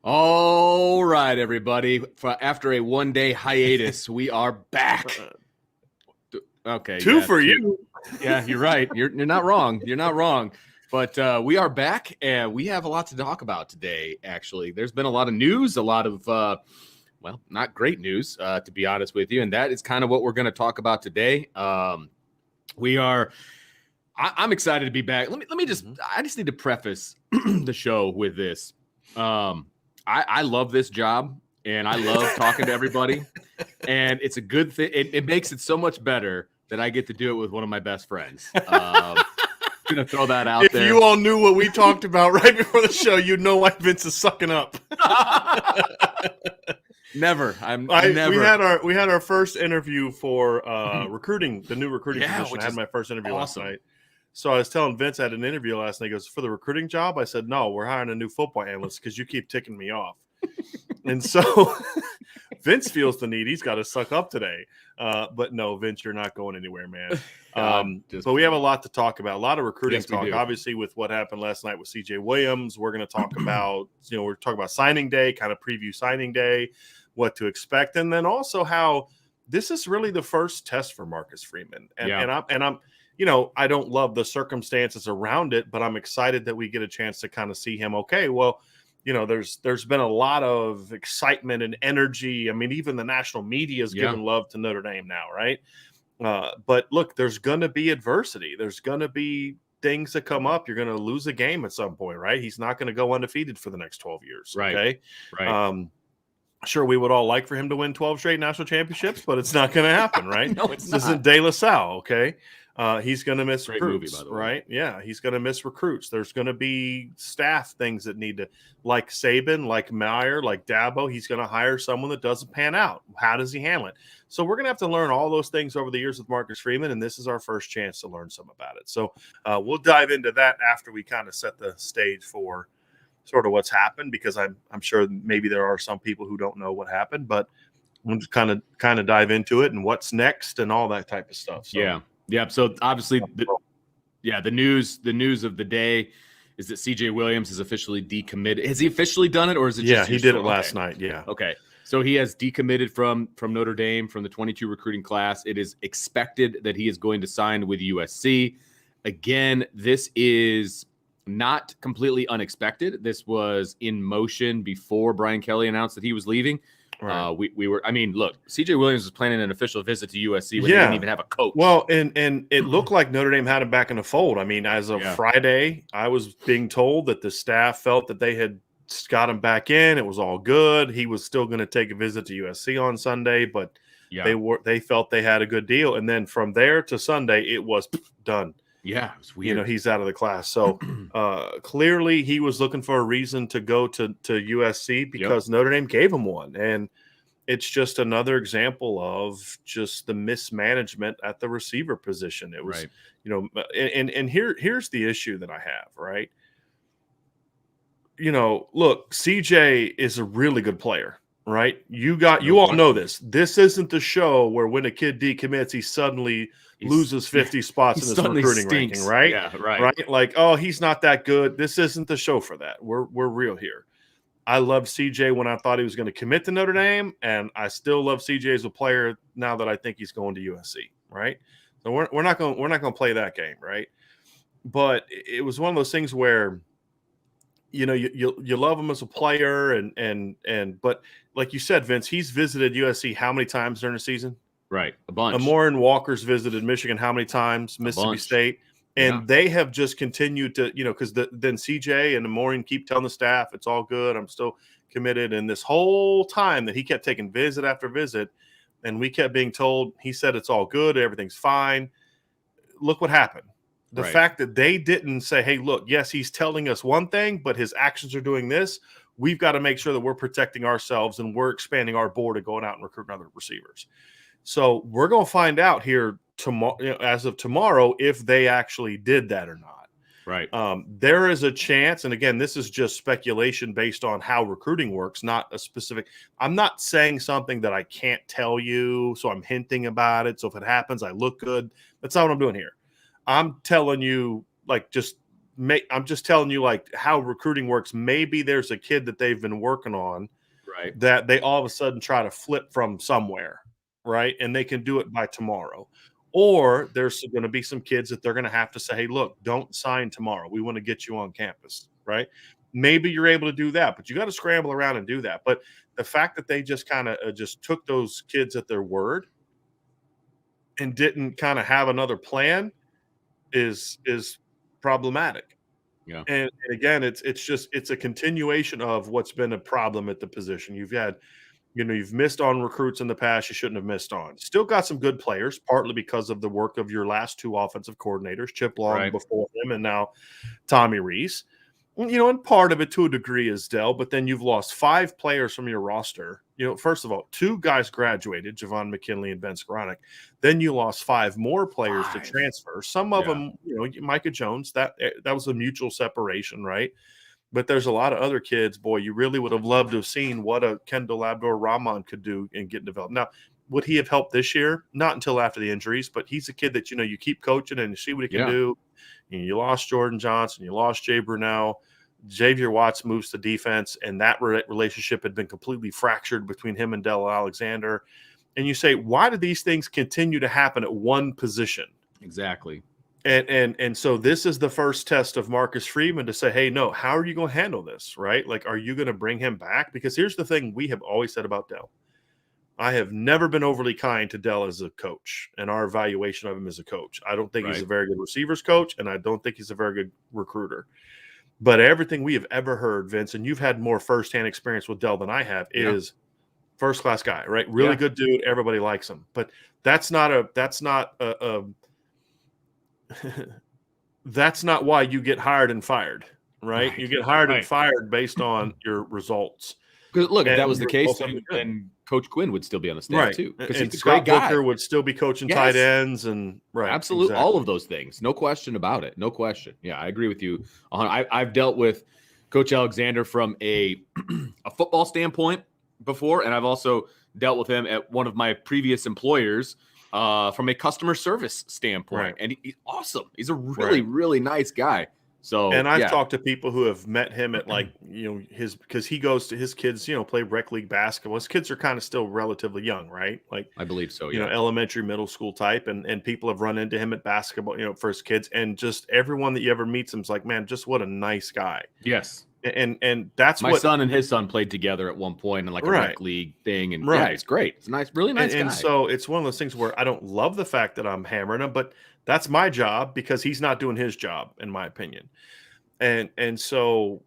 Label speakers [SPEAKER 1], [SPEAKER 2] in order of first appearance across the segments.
[SPEAKER 1] All right, everybody. After a one-day hiatus, we are back. Okay,
[SPEAKER 2] two for you.
[SPEAKER 1] Yeah, you're right. You're not wrong. You're not wrong. But we are back, and we have a lot to talk about today. Actually, there's been a lot of news, a lot of well, not great news, to be honest with you, and that is kind of what we're going to talk about today. We are. I'm excited to be back. Let me just. I just need to preface the show with this. I love this job, and I love talking to everybody, and it's a good thing. It makes it so much better that I get to do it with one of my best friends. Gonna throw that out there.
[SPEAKER 2] If you all knew what we talked about right before the show, you'd know why Vince is sucking up.
[SPEAKER 1] Never.
[SPEAKER 2] We had our first interview for recruiting, the new recruiting position. I had my first interview last night. So I was telling Vince I had an interview last night. He goes, for the recruiting job? I said, no, we're hiring a new football analyst because you keep ticking me off. And so Vince feels the need. He's got to suck up today. But no, Vince, you're not going anywhere, man. But we have a lot to talk about, a lot of recruiting talk. Obviously, with what happened last night with CJ Williams, we're going to talk about, we're talking about signing day, kind of preview signing day, what to expect. And then also how this is really the first test for Marcus Freeman. And I'm I don't love the circumstances around it, but I'm excited that we get a chance to kind of see him. Okay, well, there's been a lot of excitement and energy. I mean, even the national media is giving love to Notre Dame now, right? But look, there's going to be adversity. There's going to be things that come up. You're going to lose a game at some point, right? He's not going to go undefeated for the next 12 years,
[SPEAKER 1] right?
[SPEAKER 2] Okay?
[SPEAKER 1] Right.
[SPEAKER 2] Sure, we would all like for him to win 12 straight national championships, but it's not going to happen, right?
[SPEAKER 1] No, it's
[SPEAKER 2] This
[SPEAKER 1] not.
[SPEAKER 2] isn't De La Salle, okay? He's going to miss
[SPEAKER 1] Great
[SPEAKER 2] recruits,
[SPEAKER 1] movie, by the way.
[SPEAKER 2] right? Yeah, he's going to miss recruits. There's going to be staff things that need to, like Saban, like Meyer, like Dabo. He's going to hire someone that doesn't pan out. How does he handle it? So we're going to have to learn all those things over the years with Marcus Freeman, and this is our first chance to learn some about it. So we'll dive into that after we kind of set the stage for sort of what's happened, because I'm sure maybe there are some people who don't know what happened, but we'll just kind of dive into it and what's next and all that type of stuff. So,
[SPEAKER 1] yeah. So obviously, the news of the day is that CJ Williams is officially decommitted. Has he officially done it, or is it?
[SPEAKER 2] Yeah, he did it last night. Yeah.
[SPEAKER 1] Okay. So he has decommitted from Notre Dame, from the 22 recruiting class. It is expected that he is going to sign with USC. Again, this is not completely unexpected. This was in motion before Brian Kelly announced that he was leaving. Right. Look, CJ Williams was planning an official visit to USC when they didn't even have a coach.
[SPEAKER 2] Well, and it looked like Notre Dame had him back in the fold. I mean, as of Friday, I was being told that the staff felt that they had got him back in. It was all good. He was still going to take a visit to USC on Sunday, but they felt they had a good deal. And then from there to Sunday, it was done.
[SPEAKER 1] Yeah, it was weird.
[SPEAKER 2] He's out of the class. So clearly he was looking for a reason to go to USC because Notre Dame gave him one. And it's just another example of just the mismanagement at the receiver position. It was, and here's the issue that I have, right? Look, CJ is a really good player, right? You all know this. This isn't the show where when a kid decommits, he suddenly loses 50 spots in this recruiting ranking, right?
[SPEAKER 1] Yeah, right.
[SPEAKER 2] Right? Like, oh, he's not that good. This isn't the show for that. We're real here. I loved CJ when I thought he was going to commit to Notre Dame, and I still love CJ as a player now that I think he's going to USC, right? So we're not going to play that game, right? But it was one of those things where you love him as a player, but like you said, Vince, he's visited USC how many times during the season?
[SPEAKER 1] Right, a bunch.
[SPEAKER 2] Amorin Walker's visited Michigan how many times? Mississippi State. And they have just continued to, because then CJ and Amorin keep telling the staff, it's all good, I'm still committed. And this whole time that he kept taking visit after visit, and we kept being told, he said it's all good, everything's fine. Look what happened. The fact that they didn't say, hey, look, yes, he's telling us one thing, but his actions are doing this. We've got to make sure that we're protecting ourselves and we're expanding our board and going out and recruiting other receivers. So we're going to find out here tomorrow, as of tomorrow, if they actually did that or not.
[SPEAKER 1] Right.
[SPEAKER 2] There is a chance, and again, this is just speculation based on how recruiting works, not a specific. I'm not saying something that I can't tell you, so I'm hinting about it. So if it happens, I look good. That's not what I'm doing here. I'm telling you, like, just I'm just telling you like how recruiting works. Maybe there's a kid that they've been working on,
[SPEAKER 1] right,
[SPEAKER 2] that they all of a sudden try to flip from somewhere, right? And they can do it by tomorrow. Or there's going to be some kids that they're going to have to say, hey, look, don't sign tomorrow. We want to get you on campus, right? Maybe you're able to do that, but you got to scramble around and do that. But the fact that they just kind of just took those kids at their word and didn't kind of have another plan is problematic.
[SPEAKER 1] yeah,
[SPEAKER 2] And again, it's a continuation of what's been a problem at the position. You've missed on recruits in the past you shouldn't have missed on. Still got some good players, partly because of the work of your last two offensive coordinators, Chip Long
[SPEAKER 1] right.
[SPEAKER 2] before him, and now Tommy Rees. And part of it to a degree is Dell, but then you've lost 5 players from your roster. First of all, 2 guys graduated, Javon McKinley and Ben Skoranek. Then you lost 5 more players to transfer. Some of them, Micah Jones, that was a mutual separation, right? But there's a lot of other kids, boy, you really would have loved to have seen what a Kendall Labrador-Rahman could do and get developed. Now, would he have helped this year? Not until after the injuries, but he's a kid that, you keep coaching and see what he can do. And you lost Jordan Johnson, you lost Jay Brunell. Xavier Watts moves to defense, and that relationship had been completely fractured between him and Dell Alexander. And you say, why do these things continue to happen at one position?
[SPEAKER 1] Exactly.
[SPEAKER 2] And so this is the first test of Marcus Freeman to say, hey, no, how are you going to handle this, right? Like, are you going to bring him back? Because here's the thing we have always said about Dell. I have never been overly kind to Dell as a coach and our evaluation of him as a coach. I don't think he's a very good receivers coach, and I don't think he's a very good recruiter. But everything we have ever heard, Vince, and you've had more firsthand experience with Dell than I have, is first-class guy, right? Really good dude. Everybody likes him. But that's not that's not why you get hired and fired, right? You get hired and fired based on your results.
[SPEAKER 1] Because look, if that was the case, then Coach Quinn would still be on the staff too. Because he's a
[SPEAKER 2] Scott
[SPEAKER 1] great guy.
[SPEAKER 2] Booker would still be coaching tight ends and
[SPEAKER 1] absolutely
[SPEAKER 2] exactly.
[SPEAKER 1] All of those things, no question about it, no question. Yeah, I agree with you. I've dealt with Coach Alexander from a football standpoint before, and I've also dealt with him at one of my previous employers from a customer service standpoint, and he's awesome. He's a really, really nice guy. So,
[SPEAKER 2] and I've talked to people who have met him at because he goes to his kids, play rec league basketball. His kids are kind of still relatively young, right? Like
[SPEAKER 1] I believe so.
[SPEAKER 2] Elementary, middle school type, and people have run into him at basketball, for his kids, and just everyone that you ever meets him's like, man, just what a nice guy.
[SPEAKER 1] Yes.
[SPEAKER 2] And that's
[SPEAKER 1] my son and his son played together at one point in like a rec league thing, and he's great. It's nice, really nice guy.
[SPEAKER 2] And so it's one of those things where I don't love the fact that I'm hammering him, but that's my job because he's not doing his job, in my opinion. And so,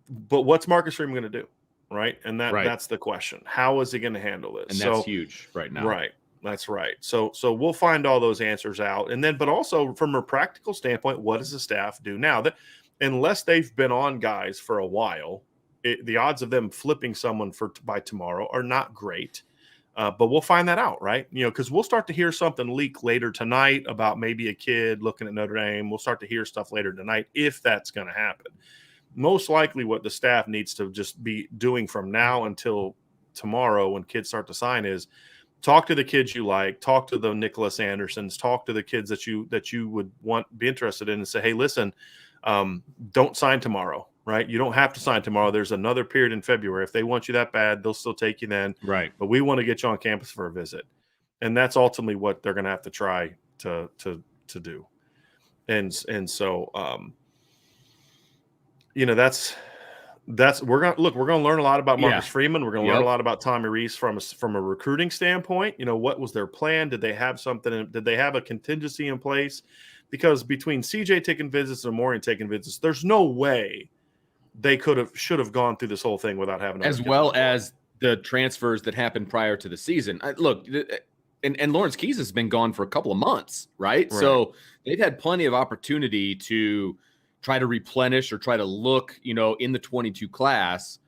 [SPEAKER 2] but what's Marcus Freeman going to do, right? And that's the question. How is he going to handle this?
[SPEAKER 1] And that's huge right now.
[SPEAKER 2] Right. That's right. So we'll find all those answers out, and then, but also from a practical standpoint, what does the staff do now? That unless they've been on guys for a while, the odds of them flipping someone by tomorrow are not great. But we'll find that out, right? Because we'll start to hear something leak later tonight about maybe a kid looking at Notre Dame. We'll start to hear stuff later tonight if that's going to happen. Most likely what the staff needs to just be doing from now until tomorrow when kids start to sign is talk to the kids you like, talk to the Nicholas Andersons, talk to the kids that you would be interested in and say, hey, listen, don't sign tomorrow. Right. You don't have to sign tomorrow. There's another period in February. If they want you that bad, they'll still take you then.
[SPEAKER 1] Right.
[SPEAKER 2] But we want to get you on campus for a visit. And that's ultimately what they're going to have to try to do. And so, we're going to learn a lot about Marcus Freeman. We're going to learn a lot about Tommy Rees from a recruiting standpoint. What was their plan? Did they have something? Did they have a contingency in place? Because between CJ taking visits and Morian taking visits, there's no way they should have gone through this whole thing without having
[SPEAKER 1] as well as the transfers that happened prior to the season. Look, and Lawrence Keys has been gone for a couple of months, right? So they've had plenty of opportunity to try to replenish or try to look, in the 22 class,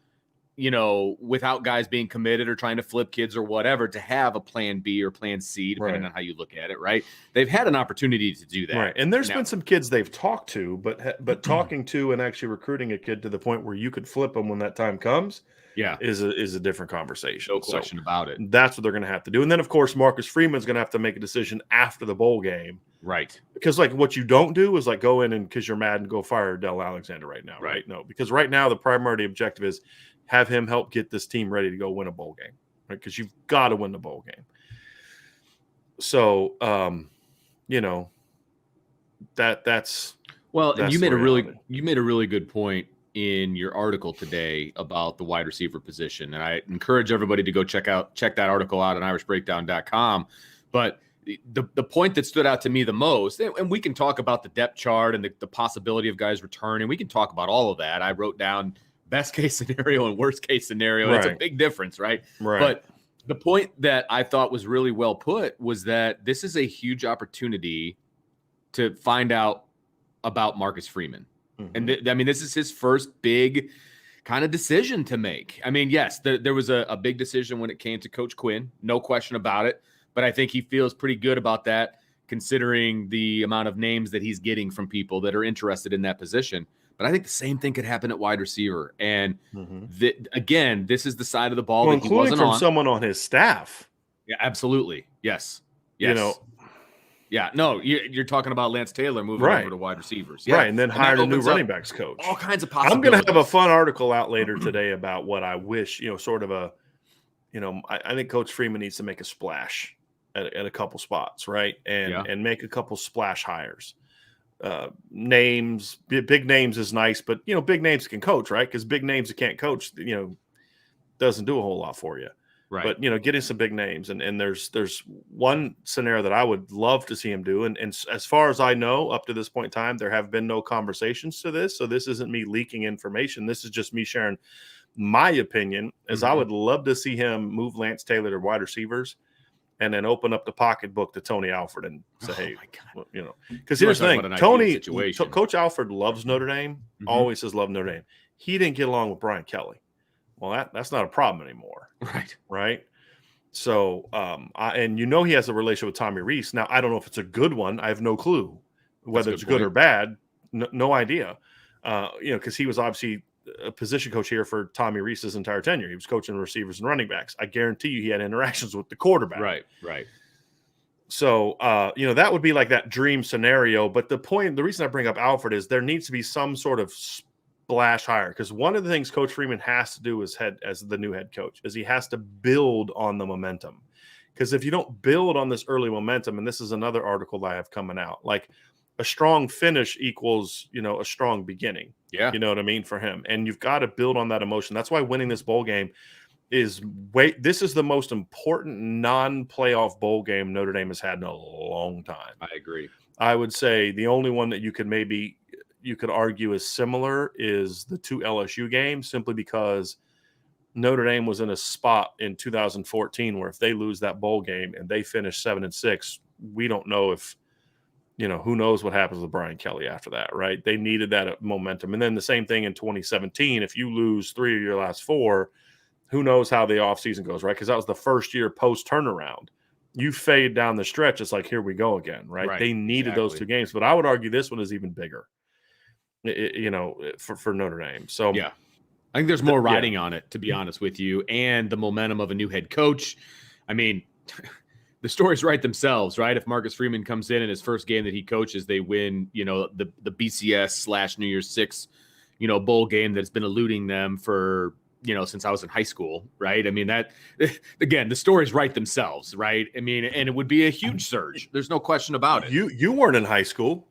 [SPEAKER 1] without guys being committed or trying to flip kids or whatever, to have a plan B or plan C, depending on how you look at it, right? They've had an opportunity to do that.
[SPEAKER 2] Right. And there's been some kids they've talked to, but talking to and actually recruiting a kid to the point where you could flip them when that time comes is a different conversation.
[SPEAKER 1] No question about it.
[SPEAKER 2] That's what they're going to have to do. And then, of course, Marcus Freeman's going to have to make a decision after the bowl game
[SPEAKER 1] Right.
[SPEAKER 2] Because like what you don't do is like go in and because you're mad and go fire Dell Alexander right now. Right. No, because right now the primary objective is have him help get this team ready to go win a bowl game. Right. Because you've got to win the bowl game. So, that's
[SPEAKER 1] well, and
[SPEAKER 2] that's
[SPEAKER 1] you made
[SPEAKER 2] reality.
[SPEAKER 1] a really good point in your article today about the wide receiver position. And I encourage everybody to go check that article out on irishbreakdown.com. But the point that stood out to me the most, and we can talk about the depth chart and the possibility of guys returning. We can talk about all of that. I wrote down best case scenario and worst case scenario. Right. It's a big difference, right?
[SPEAKER 2] Right.
[SPEAKER 1] But the point that I thought was really well put was that this is a huge opportunity to find out about Marcus Freeman. Mm-hmm. And this is his first big kind of decision to make. I mean, yes, there was a big decision when it came to Coach Quinn, no question about it. But I think he feels pretty good about that, considering the amount of names that he's getting from people that are interested in that position. But I think the same thing could happen at wide receiver. And again, this is the side of the ball that he wasn't
[SPEAKER 2] from
[SPEAKER 1] on.
[SPEAKER 2] Someone on his staff.
[SPEAKER 1] Yeah, absolutely. Yes. Yeah, no, you're talking about Lance Taylor moving over to wide receivers. Yeah.
[SPEAKER 2] Right, and then hired a new running backs coach.
[SPEAKER 1] All kinds of possibilities.
[SPEAKER 2] I'm going to have a fun article out later today about what I wish, sort of I think Coach Freeman needs to make a splash at a couple spots, right? And make a couple splash hires. Names, big names is nice, but, big names can coach, right? Because big names that can't coach, doesn't do a whole lot for you.
[SPEAKER 1] Right.
[SPEAKER 2] But, getting some big names. And there's one scenario that I would love to see him do. And as far as I know, up to this point in time, there have been no conversations to this. So this isn't me leaking information. This is just me sharing my opinion, as I would love to see him move Lance Taylor to wide receivers and then open up the pocketbook to Tony Alford and say, hey, because here's the thing. Coach Alford loves Notre Dame, always says love Notre Dame. He didn't get along with Brian Kelly. Well, that's not a problem anymore. Right. So, and he has a relationship with Tommy Rees. Now, I don't know if it's a good one. I have no clue whether it's good or bad. No idea. Because he was obviously a position coach here for Tommy Rees's entire tenure. He was coaching receivers and running backs. I guarantee you he had interactions with the quarterback.
[SPEAKER 1] Right.
[SPEAKER 2] So, that would be like that dream scenario. But the reason I bring up Alford is there needs to be some sort of splash hire, because one of the things Coach Freeman has to do as the new head coach is he has to build on the momentum. Because if you don't build on this early momentum, and this is another article that I have coming out, like a strong finish equals, a strong beginning.
[SPEAKER 1] Yeah.
[SPEAKER 2] You know what I mean, for him. And you've got to build on that emotion. That's why winning this bowl game this is the most important non-playoff bowl game Notre Dame has had in a long time.
[SPEAKER 1] I agree.
[SPEAKER 2] I would say the only one that you could argue is similar is the two LSU games, simply because Notre Dame was in a spot in 2014 where if they lose that bowl game and they finish 7-6, we don't know if, who knows what happens with Brian Kelly after that, right? They needed that momentum. And then the same thing in 2017, if you lose 3 of your last 4, who knows how the offseason goes, right? Because that was the first year post-turnaround. You fade down the stretch, it's like, here we go again, right? They needed those 2 games. But I would argue this one is even bigger, for Notre Dame. So,
[SPEAKER 1] yeah, I think there's more riding on it, to be honest with you, and the momentum of a new head coach. I mean, the stories write themselves, right? If Marcus Freeman comes in and his first game that he coaches, they win, the BCS / New Year's Six, bowl game that's been eluding them for, since I was in high school, right? I mean, that, again, the stories write themselves, right? I mean, and it would be a huge surge. There's no question about it.
[SPEAKER 2] You weren't in high school.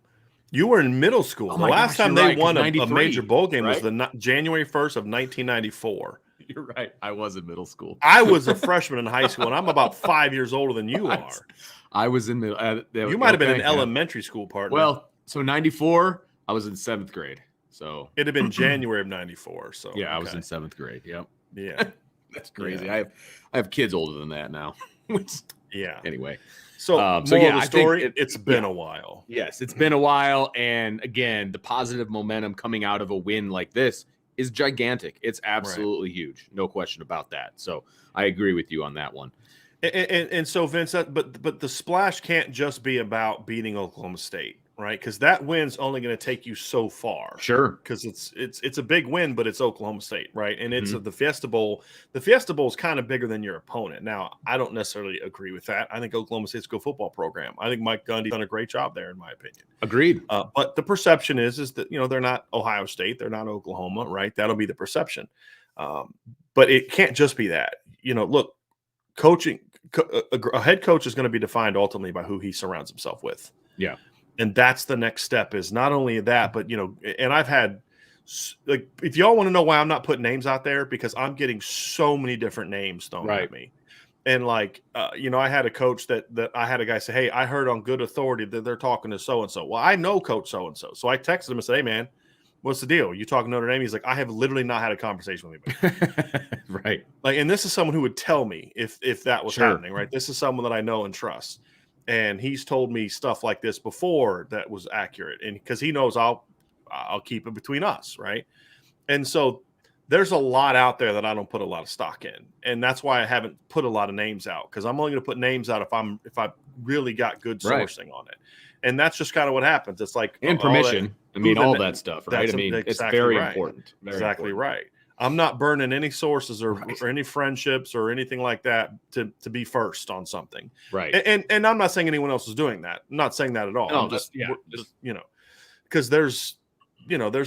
[SPEAKER 2] You were in middle school. The last time they won a major bowl game was the January 1st of 1994.
[SPEAKER 1] You're right. I was in middle school.
[SPEAKER 2] I was a freshman in high school, and I'm about 5 years older than you are.
[SPEAKER 1] I was in middle.
[SPEAKER 2] You might have been in elementary school, partner.
[SPEAKER 1] Well, so 94, I was in 7th grade. So
[SPEAKER 2] it'd have been January of 94. So
[SPEAKER 1] yeah, I was in 7th grade. Yep.
[SPEAKER 2] Yeah.
[SPEAKER 1] That's crazy. Yeah. I have kids older than that now.
[SPEAKER 2] Yeah.
[SPEAKER 1] Anyway.
[SPEAKER 2] So the story, it's been a while.
[SPEAKER 1] Yes, it's been a while. And again, the positive momentum coming out of a win like this is gigantic. It's absolutely huge. No question about that. So I agree with you on that one.
[SPEAKER 2] And so, Vince, but the splash can't just be about beating Oklahoma State, right? Because that win's only going to take you so far.
[SPEAKER 1] Sure.
[SPEAKER 2] Because it's a big win, but it's Oklahoma State, right? And it's the Fiesta Bowl. The Fiesta Bowl is kind of bigger than your opponent. Now, I don't necessarily agree with that. I think Oklahoma State's a good football program. I think Mike Gundy's done a great job there, in my opinion.
[SPEAKER 1] Agreed.
[SPEAKER 2] But the perception is that, they're not Ohio State. They're not Oklahoma, right? That'll be the perception. But it can't just be that. Look, coaching, a head coach is going to be defined ultimately by who he surrounds himself with.
[SPEAKER 1] Yeah.
[SPEAKER 2] And that's the next step, is not only that, but, and I've had, like, if y'all want to know why I'm not putting names out there, because I'm getting so many different names thrown at me. And like, I had a coach that I had a guy say, hey, I heard on good authority that they're talking to so-and-so. Well, I know coach so-and-so. So I texted him and said, hey man, what's the deal? You talking Notre Dame? He's like, I have literally not had a conversation with anybody.
[SPEAKER 1] Right.
[SPEAKER 2] Like, and this is someone who would tell me if that was happening, right? This is someone that I know and trust. And he's told me stuff like this before that was accurate. And because he knows I'll keep it between us, right? And so there's a lot out there that I don't put a lot of stock in. And that's why I haven't put a lot of names out, because I'm only going to put names out if I really got good sourcing on it. And that's just kind of what happens. It's like,
[SPEAKER 1] and permission. All that stuff, right? It's very important.
[SPEAKER 2] Exactly right. I'm not burning any sources or any friendships or anything like that to be first on something.
[SPEAKER 1] Right.
[SPEAKER 2] And I'm not saying anyone else is doing that. I'm not saying that at all.
[SPEAKER 1] No,
[SPEAKER 2] I'm just because there's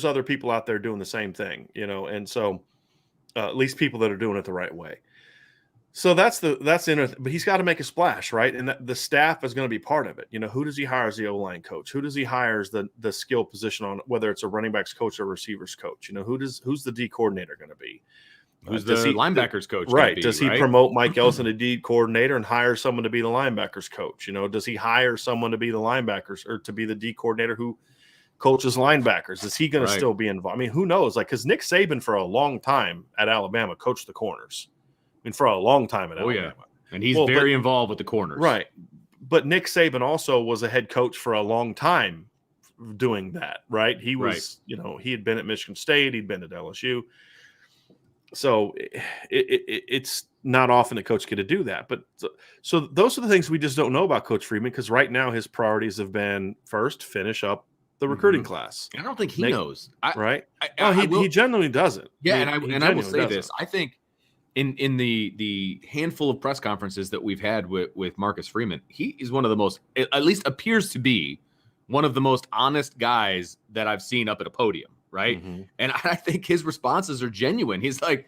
[SPEAKER 2] other people out there doing the same thing, and so at least people that are doing it the right way. So that's but he's got to make a splash, right? And the staff is going to be part of it. Who does he hire as the O-line coach? Who does he hire as the skill position on, whether it's a running backs coach or receivers coach? Who's the D coordinator going to be?
[SPEAKER 1] Who's the linebackers coach?
[SPEAKER 2] Right. Does he promote Mike Ellison to D coordinator and hire someone to be the linebackers coach? Does he hire someone to be the linebackers or to be the D coordinator who coaches linebackers? Is he going to still be involved? I mean, who knows? Like, because Nick Saban for a long time at Alabama coached the corners. For a long time at Alabama.
[SPEAKER 1] And he's very involved with the corners.
[SPEAKER 2] Right. But Nick Saban also was a head coach for a long time doing that, right? He was, he had been at Michigan State. He'd been at LSU. So it's not often that coach get to do that. But so those are the things we just don't know about Coach Freeman, because right now his priorities have been, first, finish up the recruiting class.
[SPEAKER 1] I don't think he knows.
[SPEAKER 2] He generally doesn't.
[SPEAKER 1] Yeah, and I will say this. I think in the handful of press conferences that we've had with Marcus Freeman, he is one of the most, at least appears to be, one of the most honest guys that I've seen up at a podium, right? Mm-hmm. And I think his responses are genuine. He's like,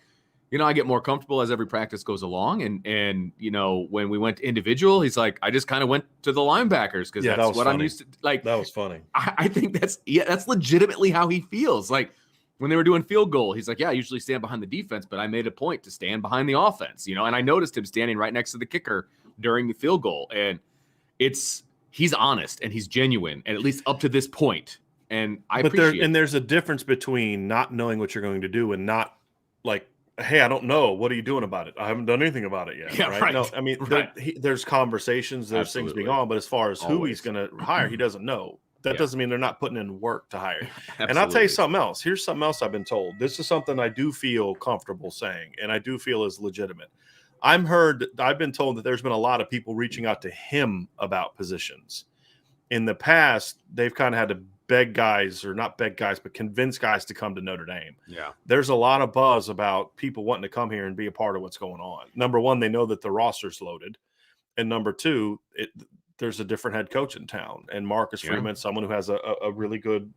[SPEAKER 1] I get more comfortable as every practice goes along. And when we went to individual, he's like, I just kind of went to the linebackers because that's what I'm used to. Like,
[SPEAKER 2] that was funny.
[SPEAKER 1] I think that's legitimately how he feels. Like, when they were doing field goal, he's like, yeah, I usually stand behind the defense, but I made a point to stand behind the offense, and I noticed him standing right next to the kicker during the field goal. And he's honest and he's genuine, and at least up to this point. And
[SPEAKER 2] there's a difference between not knowing what you're going to do and not like, hey, I don't know. What are you doing about it? I haven't done anything about it yet.
[SPEAKER 1] Yeah, right.
[SPEAKER 2] No, I mean, there's conversations, there's things being on, but as far as who he's going to hire, he doesn't know. That doesn't mean they're not putting in work to hire. And I'll tell you something else. Here's something else I've been told. This is something I do feel comfortable saying, and I do feel is legitimate. I've been told that there's been a lot of people reaching out to him about positions. In the past, they've kind of had to beg guys, or not beg guys, but convince guys to come to Notre Dame.
[SPEAKER 1] Yeah.
[SPEAKER 2] There's a lot of buzz about people wanting to come here and be a part of what's going on. Number one, they know that the roster's loaded. And number two, there's a different head coach in town, and Marcus Freeman, someone who has a really good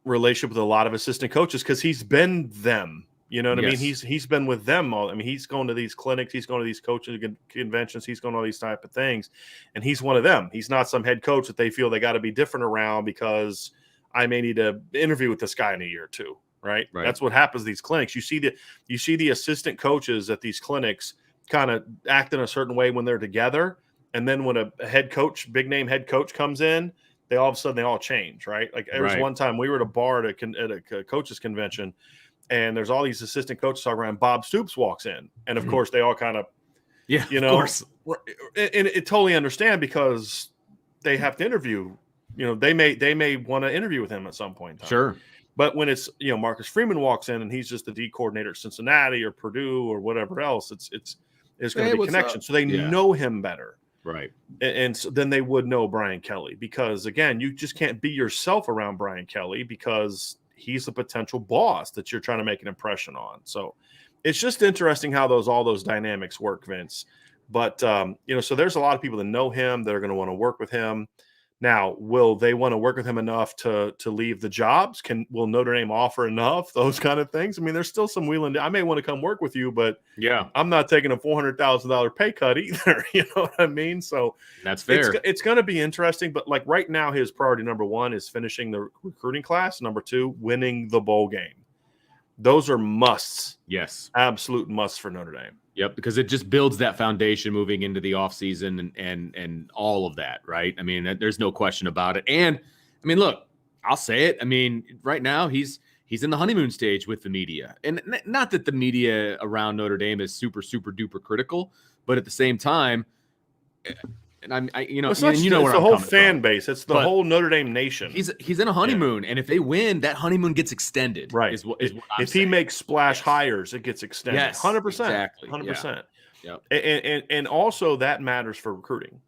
[SPEAKER 2] relationship with a lot of assistant coaches, because he's been them. You know what I mean? He's been with them all. I mean, he's going to these clinics, he's going to these coaching conventions, he's going to all these type of things, and he's one of them. He's not some head coach that they feel they got to be different around because I may need to interview with this guy in a year or two. Right? That's what happens at these clinics. You see the assistant coaches at these clinics kind of act in a certain way when they're together. And then when a head coach, big name head coach comes in, they all of a sudden they all change, right? Like there was one time we were at a bar at a coaches convention, and there's all these assistant coaches talking around. Bob Stoops walks in, and of course they all kind of, of course. And it totally understand, because they have to interview. They may want to interview with him at some point in time.
[SPEAKER 1] Sure.
[SPEAKER 2] But when it's Marcus Freeman walks in and he's just the D coordinator at Cincinnati or Purdue or whatever else, it's going to be connection. So they know him better.
[SPEAKER 1] Right.
[SPEAKER 2] And so then they would know Brian Kelly, because again, you just can't be yourself around Brian Kelly because he's a potential boss that you're trying to make an impression on. So it's just interesting how all those dynamics work, Vince. But so there's a lot of people that know him that are going to want to work with him. Now, will they want to work with him enough to leave the jobs? Will Notre Dame offer enough? Those kind of things. I mean, there's still some wheeling. I may want to come work with you, but
[SPEAKER 1] yeah,
[SPEAKER 2] I'm not taking a $400,000 pay cut either. You know what I mean? So
[SPEAKER 1] that's fair.
[SPEAKER 2] It's going to be interesting. But like right now, his priority number one is finishing the recruiting class. Number two, winning the bowl game. Those are musts.
[SPEAKER 1] Yes,
[SPEAKER 2] absolute musts for Notre Dame.
[SPEAKER 1] Yep, because it just builds that foundation moving into the offseason and all of that, right? I mean, there's no question about it. And I mean, look, I'll say it. I mean, right now he's in the honeymoon stage with the media, and not that the media around Notre Dame is super duper critical, but at the same time, and it's the
[SPEAKER 2] whole fan base. It's the whole Notre Dame nation.
[SPEAKER 1] He's in a honeymoon, and if they win, that honeymoon gets extended.
[SPEAKER 2] Right.
[SPEAKER 1] Is what
[SPEAKER 2] if he makes splash hires, it gets extended.
[SPEAKER 1] Yes,
[SPEAKER 2] 100%.
[SPEAKER 1] Exactly.
[SPEAKER 2] 100%.
[SPEAKER 1] Yeah.
[SPEAKER 2] And also that matters for recruiting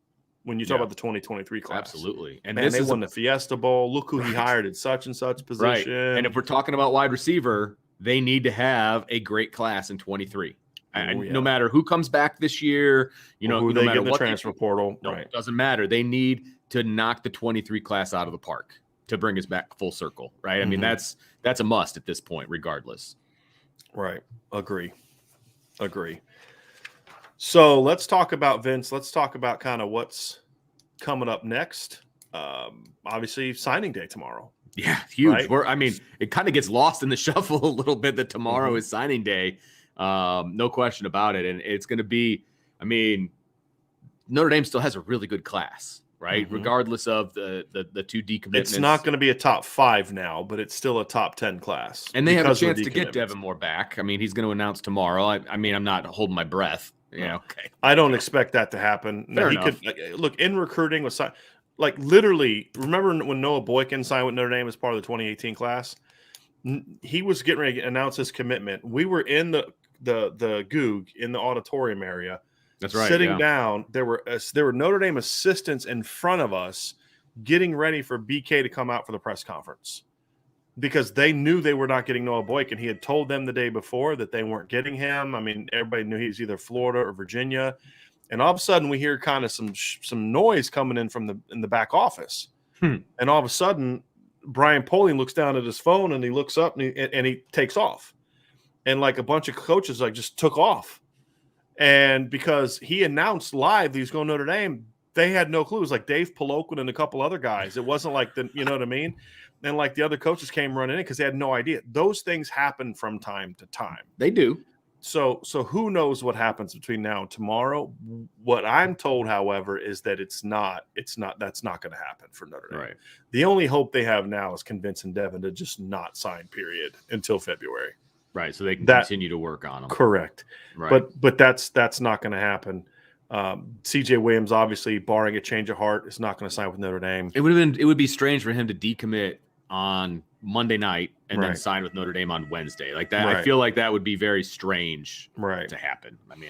[SPEAKER 2] when you talk about the 2023 class.
[SPEAKER 1] Absolutely.
[SPEAKER 2] And they won the Fiesta Bowl. Look who he hired at such and such position.
[SPEAKER 1] Right. And if we're talking about wide receiver, they need to have a great class in 23. No matter who comes back this year,
[SPEAKER 2] who
[SPEAKER 1] no
[SPEAKER 2] they
[SPEAKER 1] matter
[SPEAKER 2] get in the
[SPEAKER 1] what
[SPEAKER 2] transfer portal,
[SPEAKER 1] right?
[SPEAKER 2] It
[SPEAKER 1] doesn't matter. They need to knock the 23 class out of the park to bring us back full circle, right? I mean, that's a must at this point, regardless.
[SPEAKER 2] Right. Agree. So let's talk about Vince. Let's talk about kind of what's coming up next. Obviously, signing day tomorrow.
[SPEAKER 1] Yeah, huge.
[SPEAKER 2] Right?
[SPEAKER 1] I mean, it kind of gets lost in the shuffle a little bit that tomorrow is signing day. No question about it. And it's going to be, I mean, Notre Dame still has a really good class, right? Regardless of the two decommitments.
[SPEAKER 2] It's not going to be a top 5 now, but it's still a top 10 class.
[SPEAKER 1] And they have a chance to get Devin Moore back. I mean, he's going to announce tomorrow. I mean, I'm not holding my breath. Yeah, okay.
[SPEAKER 2] I don't expect that to happen.
[SPEAKER 1] Fair enough.
[SPEAKER 2] Look, in recruiting with like literally, remember when Noah Boykin signed with Notre Dame as part of the 2018 class? He was getting ready to announce his commitment. We were in the Goog in the auditorium area.
[SPEAKER 1] That's right.
[SPEAKER 2] Sitting down, there were Notre Dame assistants in front of us getting ready for BK to come out for the press conference because they knew they were not getting Noah Boykin. He had told them the day before that they weren't getting him. I mean, everybody knew he was either Florida or Virginia. And all of a sudden, we hear kind of some noise coming in in the back office. And all of a sudden, Brian Poling looks down at his phone and he looks up and he takes off. And like a bunch of coaches just took off. And because he announced live that he's going to Notre Dame, they had no clue. It was like Dave Poloquin and a couple other guys. It wasn't like you know what I mean? And like the other coaches came running in because they had no idea. Those things happen from time to time.
[SPEAKER 1] They do.
[SPEAKER 2] So who knows what happens between now and tomorrow? What I'm told, however, is that that's not going to happen for Notre Dame.
[SPEAKER 1] Right.
[SPEAKER 2] The only hope they have now is convincing Devin to just not sign, period, until February.
[SPEAKER 1] Right, so they can continue to work on them.
[SPEAKER 2] Correct. Right. But that's not going to happen. CJ Williams, obviously, barring a change of heart, is not going to sign with Notre Dame.
[SPEAKER 1] It would be strange for him to decommit on Monday night and then sign with Notre Dame on Wednesday. Like that, I feel like that would be very strange to happen. I mean,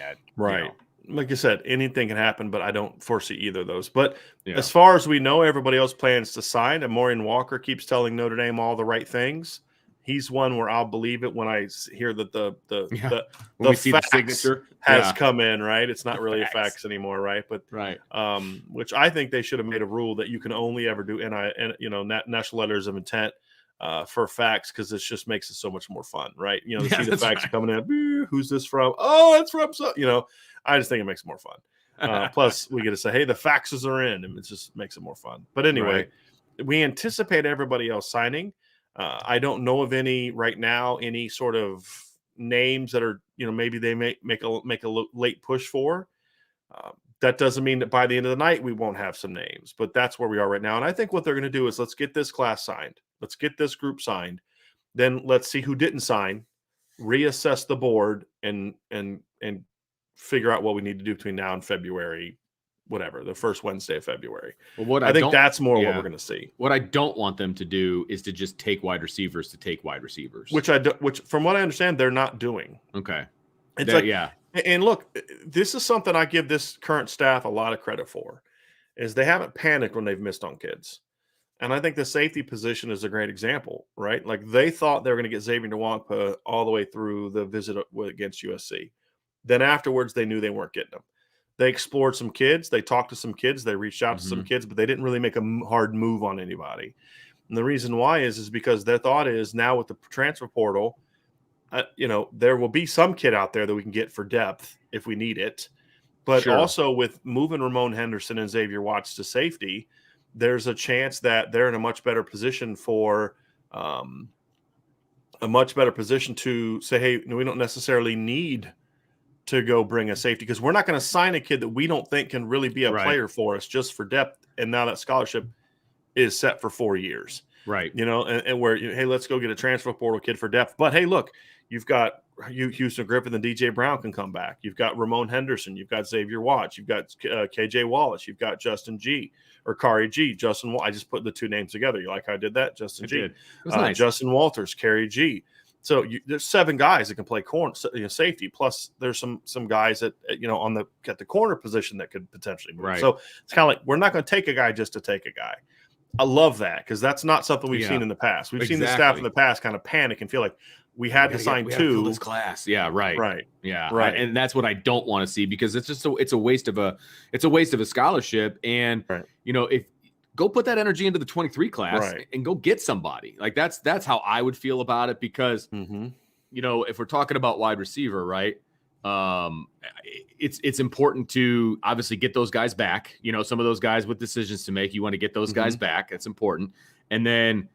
[SPEAKER 2] like I said, anything can happen, but I don't foresee either of those. But as far as we know, everybody else plans to sign. And Maureen Walker keeps telling Notre Dame all the right things. He's one where I'll believe it when I hear that the fax
[SPEAKER 1] signature
[SPEAKER 2] has come in, right? It's not really a fax anymore, right? But which I think they should have made a rule that you can only ever do national letters of intent for fax because it just makes it so much more fun, right? You know, see the fax coming in. Who's this from? Oh, it's from so. You know, I just think it makes it more fun. Plus, we get to say, hey, the faxes are in, and it just makes it more fun. But anyway, we anticipate everybody else signing. I don't know of any right now, any sort of names that are, maybe they may make a late push for. That doesn't mean that by the end of the night we won't have some names, but that's where we are right now. And I think what they're going to do is let's get this class signed. Let's get this group signed. Then let's see who didn't sign, reassess the board and figure out what we need to do between now and February. Whatever, the first Wednesday of February.
[SPEAKER 1] Well,
[SPEAKER 2] I think that's more what we're going to see.
[SPEAKER 1] What I don't want them to do is to just take wide receivers to take wide receivers.
[SPEAKER 2] Which from what I understand, they're not doing.
[SPEAKER 1] Okay.
[SPEAKER 2] It's And look, this is something I give this current staff a lot of credit for, is they haven't panicked when they've missed on kids. And I think the safety position is a great example, right? Like they thought they were going to get Xavier Nwankpa all the way through the visit against USC. Then afterwards, they knew they weren't getting them. They explored some kids. They talked to some kids. They reached out to some kids, but they didn't really make a hard move on anybody. And the reason why is because their thought is now with the transfer portal, there will be some kid out there that we can get for depth if we need it. But also with moving Ramon Henderson and Xavier Watts to safety, there's a chance that they're in a much better position to say, hey, we don't necessarily need to go bring a safety because we're not going to sign a kid that we don't think can really be a player for us just for depth. And now that scholarship is set for 4 years.
[SPEAKER 1] Right.
[SPEAKER 2] And where, hey, let's go get a transfer portal kid for depth. But hey, look, you've got Houston Griffin and DJ Brown can come back. You've got Ramon Henderson. You've got Xavier Watts. You've got KJ Wallace. You've got Justin G. or Kari G. Justin. I just put the two names together. You like how I did that? Justin G. It was nice. Justin Walters, Kari G. So there's 7 guys that can play corner, safety. Plus, there's some guys that at the corner position that could potentially move. Right. So it's kind of like we're not going to take a guy just to take a guy. I love that because that's not something we've seen in the past. We've seen the staff in the past kind of panic and feel like we had to sign 2
[SPEAKER 1] this class. Yeah, right. Yeah,
[SPEAKER 2] right.
[SPEAKER 1] And that's what I don't want to see because it's just it's a waste of a scholarship. And if go put that energy into the 23 class and go get somebody. Like that's how I would feel about it because if we're talking about wide receiver, right? It's important to obviously get those guys back. Some of those guys with decisions to make, you want to get those guys back. That's important. And then,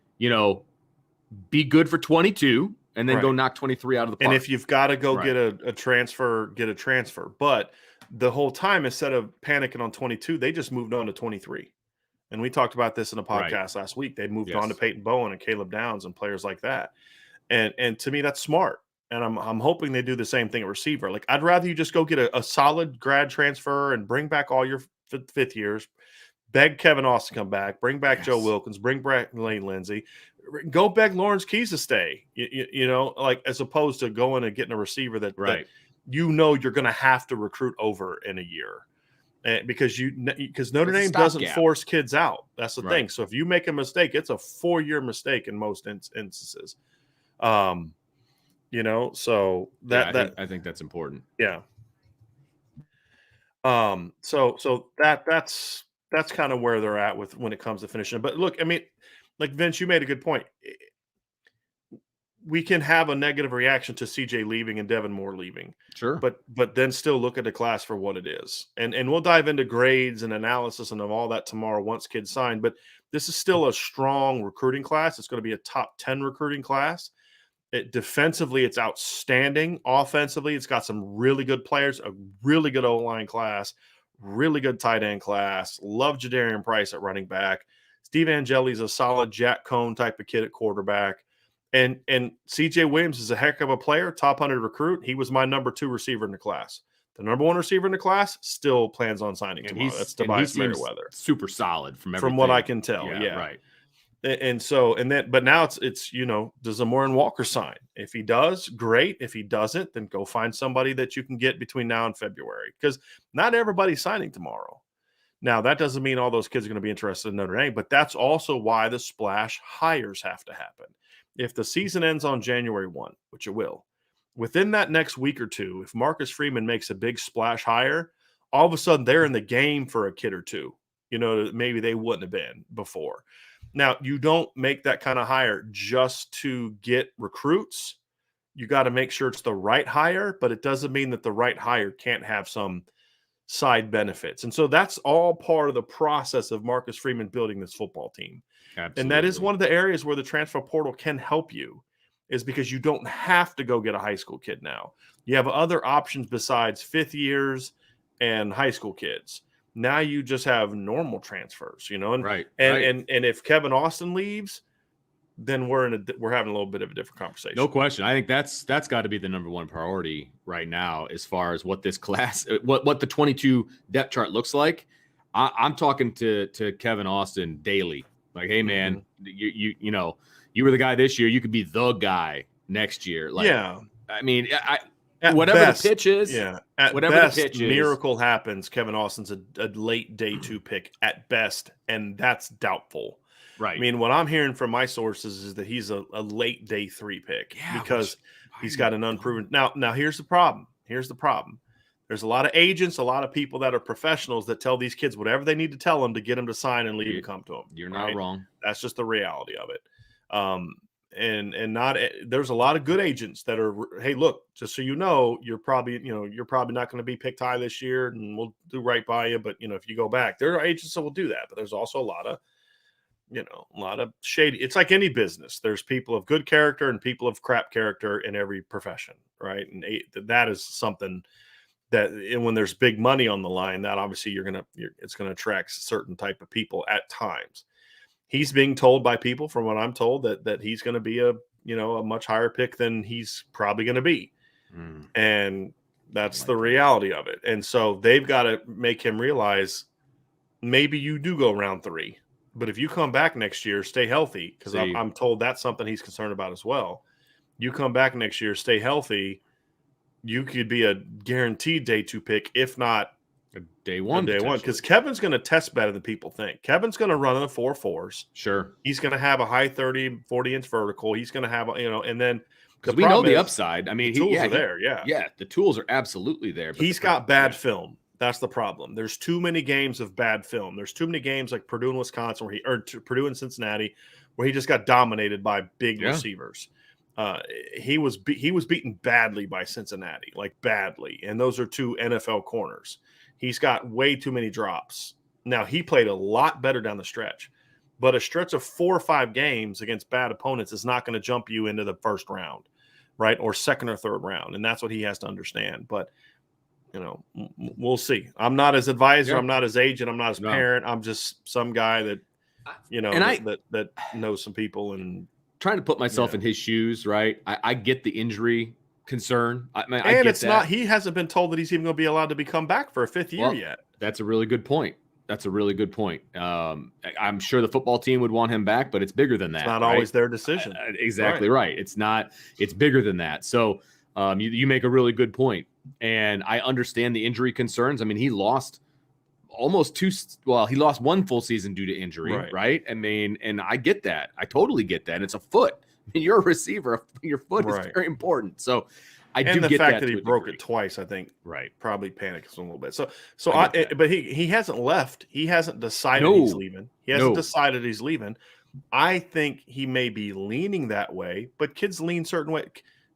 [SPEAKER 1] be good for 22 and then go knock 23 out of the park.
[SPEAKER 2] And if you've got to go get a transfer, get a transfer. But the whole time, instead of panicking on 22, they just moved on to 23. And we talked about this in a podcast last week. They moved on to Peyton Bowen and Caleb Downs and players like that. And to me, that's smart. And I'm hoping they do the same thing at receiver. Like I'd rather you just go get a solid grad transfer and bring back all your fifth years, beg Kevin Austin to come back, bring back Joe Wilkins, bring back Lane Lindsay, go beg Lawrence Keys to stay. Like as opposed to going and getting a receiver that you're going to have to recruit over in a year. Because Notre Dame doesn't force kids out. That's the thing. So if you make a mistake, it's a 4-year mistake in most instances. So
[SPEAKER 1] I think that's important.
[SPEAKER 2] Yeah. So that's kind of where they're at when it comes to finishing. But look, I mean, like Vince, you made a good point. We can have a negative reaction to CJ leaving and Devin Moore leaving.
[SPEAKER 1] Sure.
[SPEAKER 2] But then still look at the class for what it is. And we'll dive into grades and analysis and of all that tomorrow once kids sign. But this is still a strong recruiting class. It's going to be a top 10 recruiting class. Defensively, it's outstanding. Offensively, it's got some really good players, a really good O-line class, really good tight end class. Love Jadarian Price at running back. Steve Angeli's a solid Jack Cohn type of kid at quarterback. And CJ Williams is a heck of a player, top 100 recruit. He was my number 2 receiver in the class. The number 1 receiver in the class still plans on signing tomorrow. That's Tobias Merriweather.
[SPEAKER 1] Super solid from
[SPEAKER 2] what I can tell. Yeah.
[SPEAKER 1] Right.
[SPEAKER 2] But now it's does Amorin Walker sign? If he does, great. If he doesn't, then go find somebody that you can get between now and February because not everybody's signing tomorrow. Now, that doesn't mean all those kids are going to be interested in Notre Dame, but that's also why the splash hires have to happen. If the season ends on January 1, which it will, within that next week or two, if Marcus Freeman makes a big splash hire, all of a sudden they're in the game for a kid or two, maybe they wouldn't have been before. Now, you don't make that kind of hire just to get recruits. You got to make sure it's the right hire, but it doesn't mean that the right hire can't have some side benefits. And so that's all part of the process of Marcus Freeman building this football team.
[SPEAKER 1] Absolutely.
[SPEAKER 2] And that is one of the areas where the transfer portal can help you is because you don't have to go get a high school kid now. You have other options besides 5th years and high school kids. Now you just have normal transfers, and if Kevin Austin leaves, then we're having a little bit of a different conversation.
[SPEAKER 1] No question. I think that's got to be the number 1 priority right now as far as what this class, what the 22 depth chart looks like. I'm talking to Kevin Austin daily. Like, hey man, you were the guy this year. You could be the guy next year. Like, I mean, whatever best, the pitch is.
[SPEAKER 2] Yeah. At
[SPEAKER 1] whatever
[SPEAKER 2] best,
[SPEAKER 1] the pitch
[SPEAKER 2] miracle happens. Kevin Austin's a late day 2 pick at best, and that's doubtful.
[SPEAKER 1] Right.
[SPEAKER 2] I mean, what I'm hearing from my sources is that he's a late day 3 pick because he's got an unproven. Now, here's the problem. There's a lot of agents, a lot of people that are professionals that tell these kids whatever they need to tell them to get them to sign and leave and come to them.
[SPEAKER 1] You're not wrong.
[SPEAKER 2] That's just the reality of it. And not there's a lot of good agents that are, hey, look, just so you know, you're probably not going to be picked high this year, and we'll do right by you. But if you go back, there are agents that will do that. But there's also a lot of shady. It's like any business. There's people of good character and people of crap character in every profession, right? And that is something that, and when there's big money on the line, that obviously it's going to attract certain type of people at times. He's being told by people, from what I'm told, that he's going to be a much higher pick than he's probably going to be. And that's the reality of it. And so they've got to make him realize maybe you do go round 3, but if you come back next year, stay healthy, because I'm told that's something he's concerned about as well. You come back next year, stay healthy, you could be a guaranteed day 2 pick, if not
[SPEAKER 1] a day one,
[SPEAKER 2] because Kevin's going to test better than people think. Kevin's going to run in the 4.4s.
[SPEAKER 1] Sure. He's
[SPEAKER 2] going to have a high 30, 40-inch vertical. He's going to have, and then
[SPEAKER 1] because we know the upside. I mean,
[SPEAKER 2] the tools are there.
[SPEAKER 1] Yeah, the tools are absolutely there.
[SPEAKER 2] But he's got bad film. That's the problem. There's too many games of bad film. There's too many games like Purdue and Wisconsin, or Purdue and Cincinnati, where he just got dominated by big receivers. He was beaten badly by Cincinnati, like badly, and those are 2 NFL corners. He's got way too many drops. Now, he played a lot better down the stretch, but a stretch of 4 or 5 games against bad opponents is not going to jump you into the first round, right, or second or third round, and that's what he has to understand. But we'll see. I'm not his advisor. I'm not his agent. I'm not his parent. I'm just some guy that that knows some people and
[SPEAKER 1] trying to put myself in his shoes. Right. I get the injury concern.
[SPEAKER 2] He hasn't been told that he's even going to be allowed to come back for a 5th year yet.
[SPEAKER 1] That's a really good point. I'm sure the football team would want him back, but it's bigger than that.
[SPEAKER 2] It's not always their decision.
[SPEAKER 1] Exactly right. It's bigger than that. So you make a really good point. And I understand the injury concerns. I mean, he lost he lost 1 full season due to injury, right? I mean, and I get that. I totally get that. And it's a foot. I mean, you're a receiver. Your foot is very important. So I do get that.
[SPEAKER 2] And the fact that he broke it twice, I think, probably panicked us a little bit. But he hasn't left. He hasn't decided he's leaving. He hasn't decided he's leaving. I think he may be leaning that way, but kids lean certain way.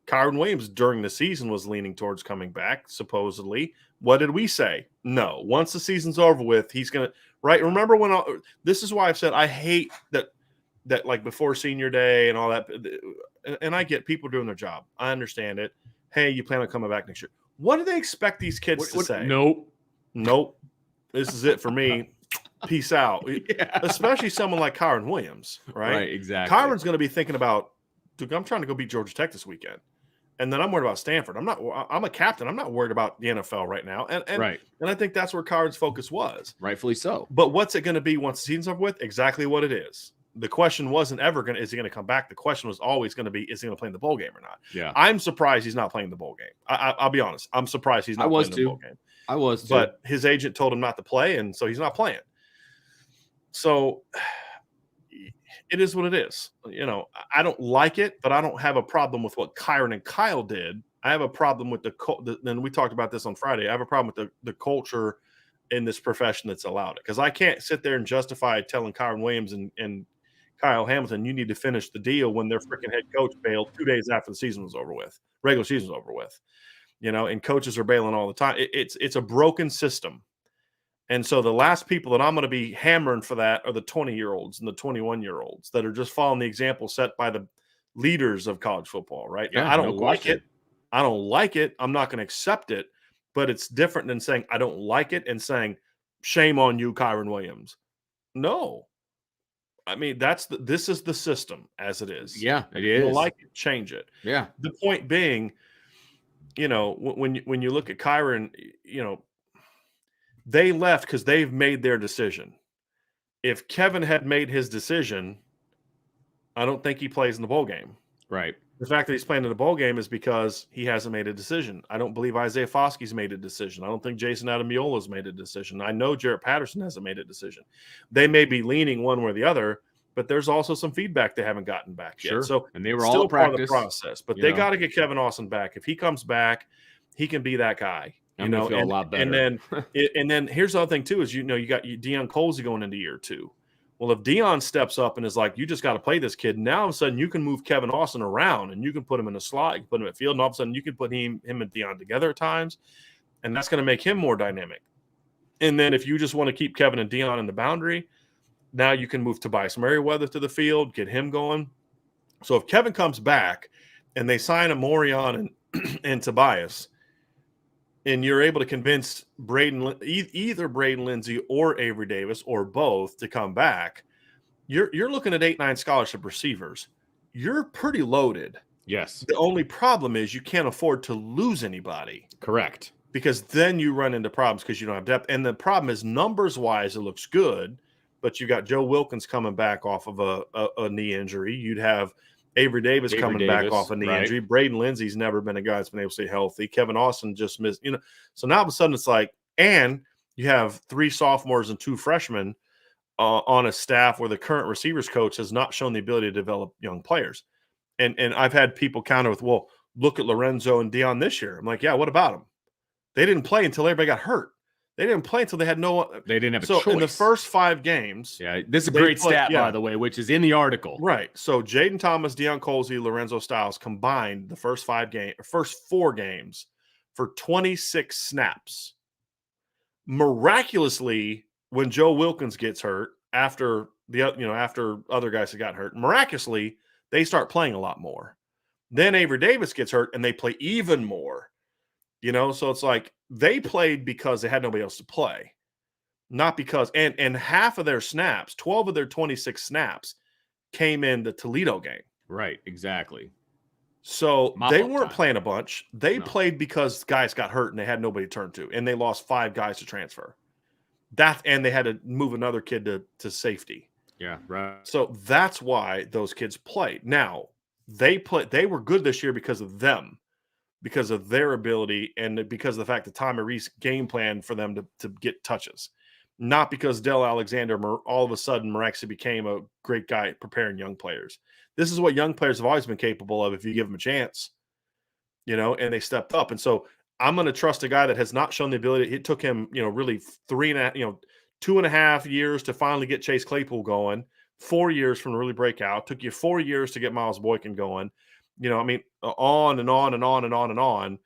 [SPEAKER 2] Kyron Williams during the season was leaning towards coming back, supposedly. What did we say? No. Once the season's over with, he's going to – right? Remember when this is why I've said I hate that like before senior day and all that. And I get people doing their job. I understand it. Hey, you plan on coming back next year. What do they expect these kids to say? Nope. This is it for me. Peace out. Especially someone like Kyron Williams, right?
[SPEAKER 1] Right, exactly.
[SPEAKER 2] Kyron's going to be thinking about, dude, I'm trying to go beat Georgia Tech this weekend. And then I'm worried about Stanford. I'm a captain. I'm not worried about the NFL right now. And I think that's where Kyron's focus was.
[SPEAKER 1] Rightfully so.
[SPEAKER 2] But what's it going to be once the season's over with? Exactly what it is. The question wasn't ever is he going to come back? The question was always going to be, is he going to play in the bowl game or not?
[SPEAKER 1] Yeah.
[SPEAKER 2] I'm surprised he's not playing the bowl game. I'll be honest. I'm surprised he's not playing the bowl game.
[SPEAKER 1] I was too.
[SPEAKER 2] But his agent told him not to play, and so he's not playing. So it is what it is. I don't like it, but I don't have a problem with what Kyron and Kyle did. I have a problem with and we talked about this on Friday. I have a problem with the culture in this profession that's allowed it. Because I can't sit there and justify telling Kyron Williams and Kyle Hamilton, you need to finish the deal when their freaking head coach bailed 2 days after the season was over with. Regular season was over with. And coaches are bailing all the time. It's a broken system. And so the last people that I'm going to be hammering for that are the 20-year-olds and the 21-year-olds that are just following the example set by the leaders of college football, right?
[SPEAKER 1] Yeah,
[SPEAKER 2] I don't like it. I don't like it. I'm not going to accept it. But it's different than saying I don't like it and saying, shame on you, Kyron Williams. No. I mean, this is the system as it is.
[SPEAKER 1] Yeah, it is.
[SPEAKER 2] If you don't like it, change it.
[SPEAKER 1] Yeah.
[SPEAKER 2] The point being, when you look at Kyron, they left because they've made their decision. If Kevin had made his decision, I don't think he plays in the bowl game.
[SPEAKER 1] Right.
[SPEAKER 2] The fact that he's playing in the bowl game is because he hasn't made a decision. I don't believe Isaiah Foskey's made a decision. I don't think Jason Ademiola's made a decision. I know Jarrett Patterson hasn't made a decision. They may be leaning one way or the other, but there's also some feedback they haven't gotten back yet. So,
[SPEAKER 1] and they were
[SPEAKER 2] still
[SPEAKER 1] all
[SPEAKER 2] part of the process. But they got to get Kevin Austin back. If he comes back, he can be that guy.
[SPEAKER 1] I'm gonna feel a lot better.
[SPEAKER 2] And then here's the other thing too: is you got Deion Colsey going into year 2. Well, if Deion steps up and is like, you just got to play this kid, now all of a sudden you can move Kevin Austin around and you can put him in a slot, you can put him at field, and all of a sudden you can put him and Deion together at times, and that's going to make him more dynamic. And then if you just want to keep Kevin and Deion in the boundary, now you can move Tobias Merriweather to the field, get him going. So if Kevin comes back and they sign a Morion and Tobias, and you're able to convince either Braden Lindsey or Avery Davis or both to come back, you're looking at 8-9 scholarship receivers. You're pretty loaded.
[SPEAKER 1] Yes.
[SPEAKER 2] The only problem is you can't afford to lose anybody.
[SPEAKER 1] Correct.
[SPEAKER 2] Because then you run into problems because you don't have depth. And the problem is numbers-wise, it looks good, but you got Joe Wilkins coming back off of a knee injury. You'd have Avery Davis coming back off a knee injury. Braden Lindsey's never been a guy that's been able to stay healthy. Kevin Austin just missed, So now all of a sudden it's like, and you have 3 sophomores and 2 freshmen on a staff where the current receivers coach has not shown the ability to develop young players. And I've had people counter with, well, look at Lorenzo and Deion this year. I'm like, yeah, what about them? They didn't play until everybody got hurt. They didn't play until they had
[SPEAKER 1] They didn't have a choice.
[SPEAKER 2] So in the first 5 games.
[SPEAKER 1] Yeah, this is a great stat, by the way, which is in the article.
[SPEAKER 2] Right. So Jaden Thomas, Deion Colsey, Lorenzo Styles combined the first 4 games for 26 snaps. Miraculously, when Joe Wilkins gets hurt, after other guys that got hurt, miraculously, they start playing a lot more. Then Avery Davis gets hurt and they play even more. So it's like they played because they had nobody else to play, not because and half of their snaps, 12 of their 26 snaps, came in the Toledo game.
[SPEAKER 1] Right, exactly.
[SPEAKER 2] So they weren't playing a bunch. They played because guys got hurt and they had nobody to turn to, and they lost 5 guys to transfer. And they had to move another kid to safety.
[SPEAKER 1] Yeah, right.
[SPEAKER 2] So that's why those kids played. Now they were good this year because of them. Because of their ability and because of the fact that Tommy Reese game planned for them to get touches. Not because Dell Alexander all of a sudden miraculously became a great guy at preparing young players. This is what young players have always been capable of if you give them a chance, and they stepped up. And so I'm going to trust a guy that has not shown the ability. It took him, really 2.5 years to finally get Chase Claypool going, 4 years from really break out. Took you 4 years to get Miles Boykin going. On and on and on and on and on.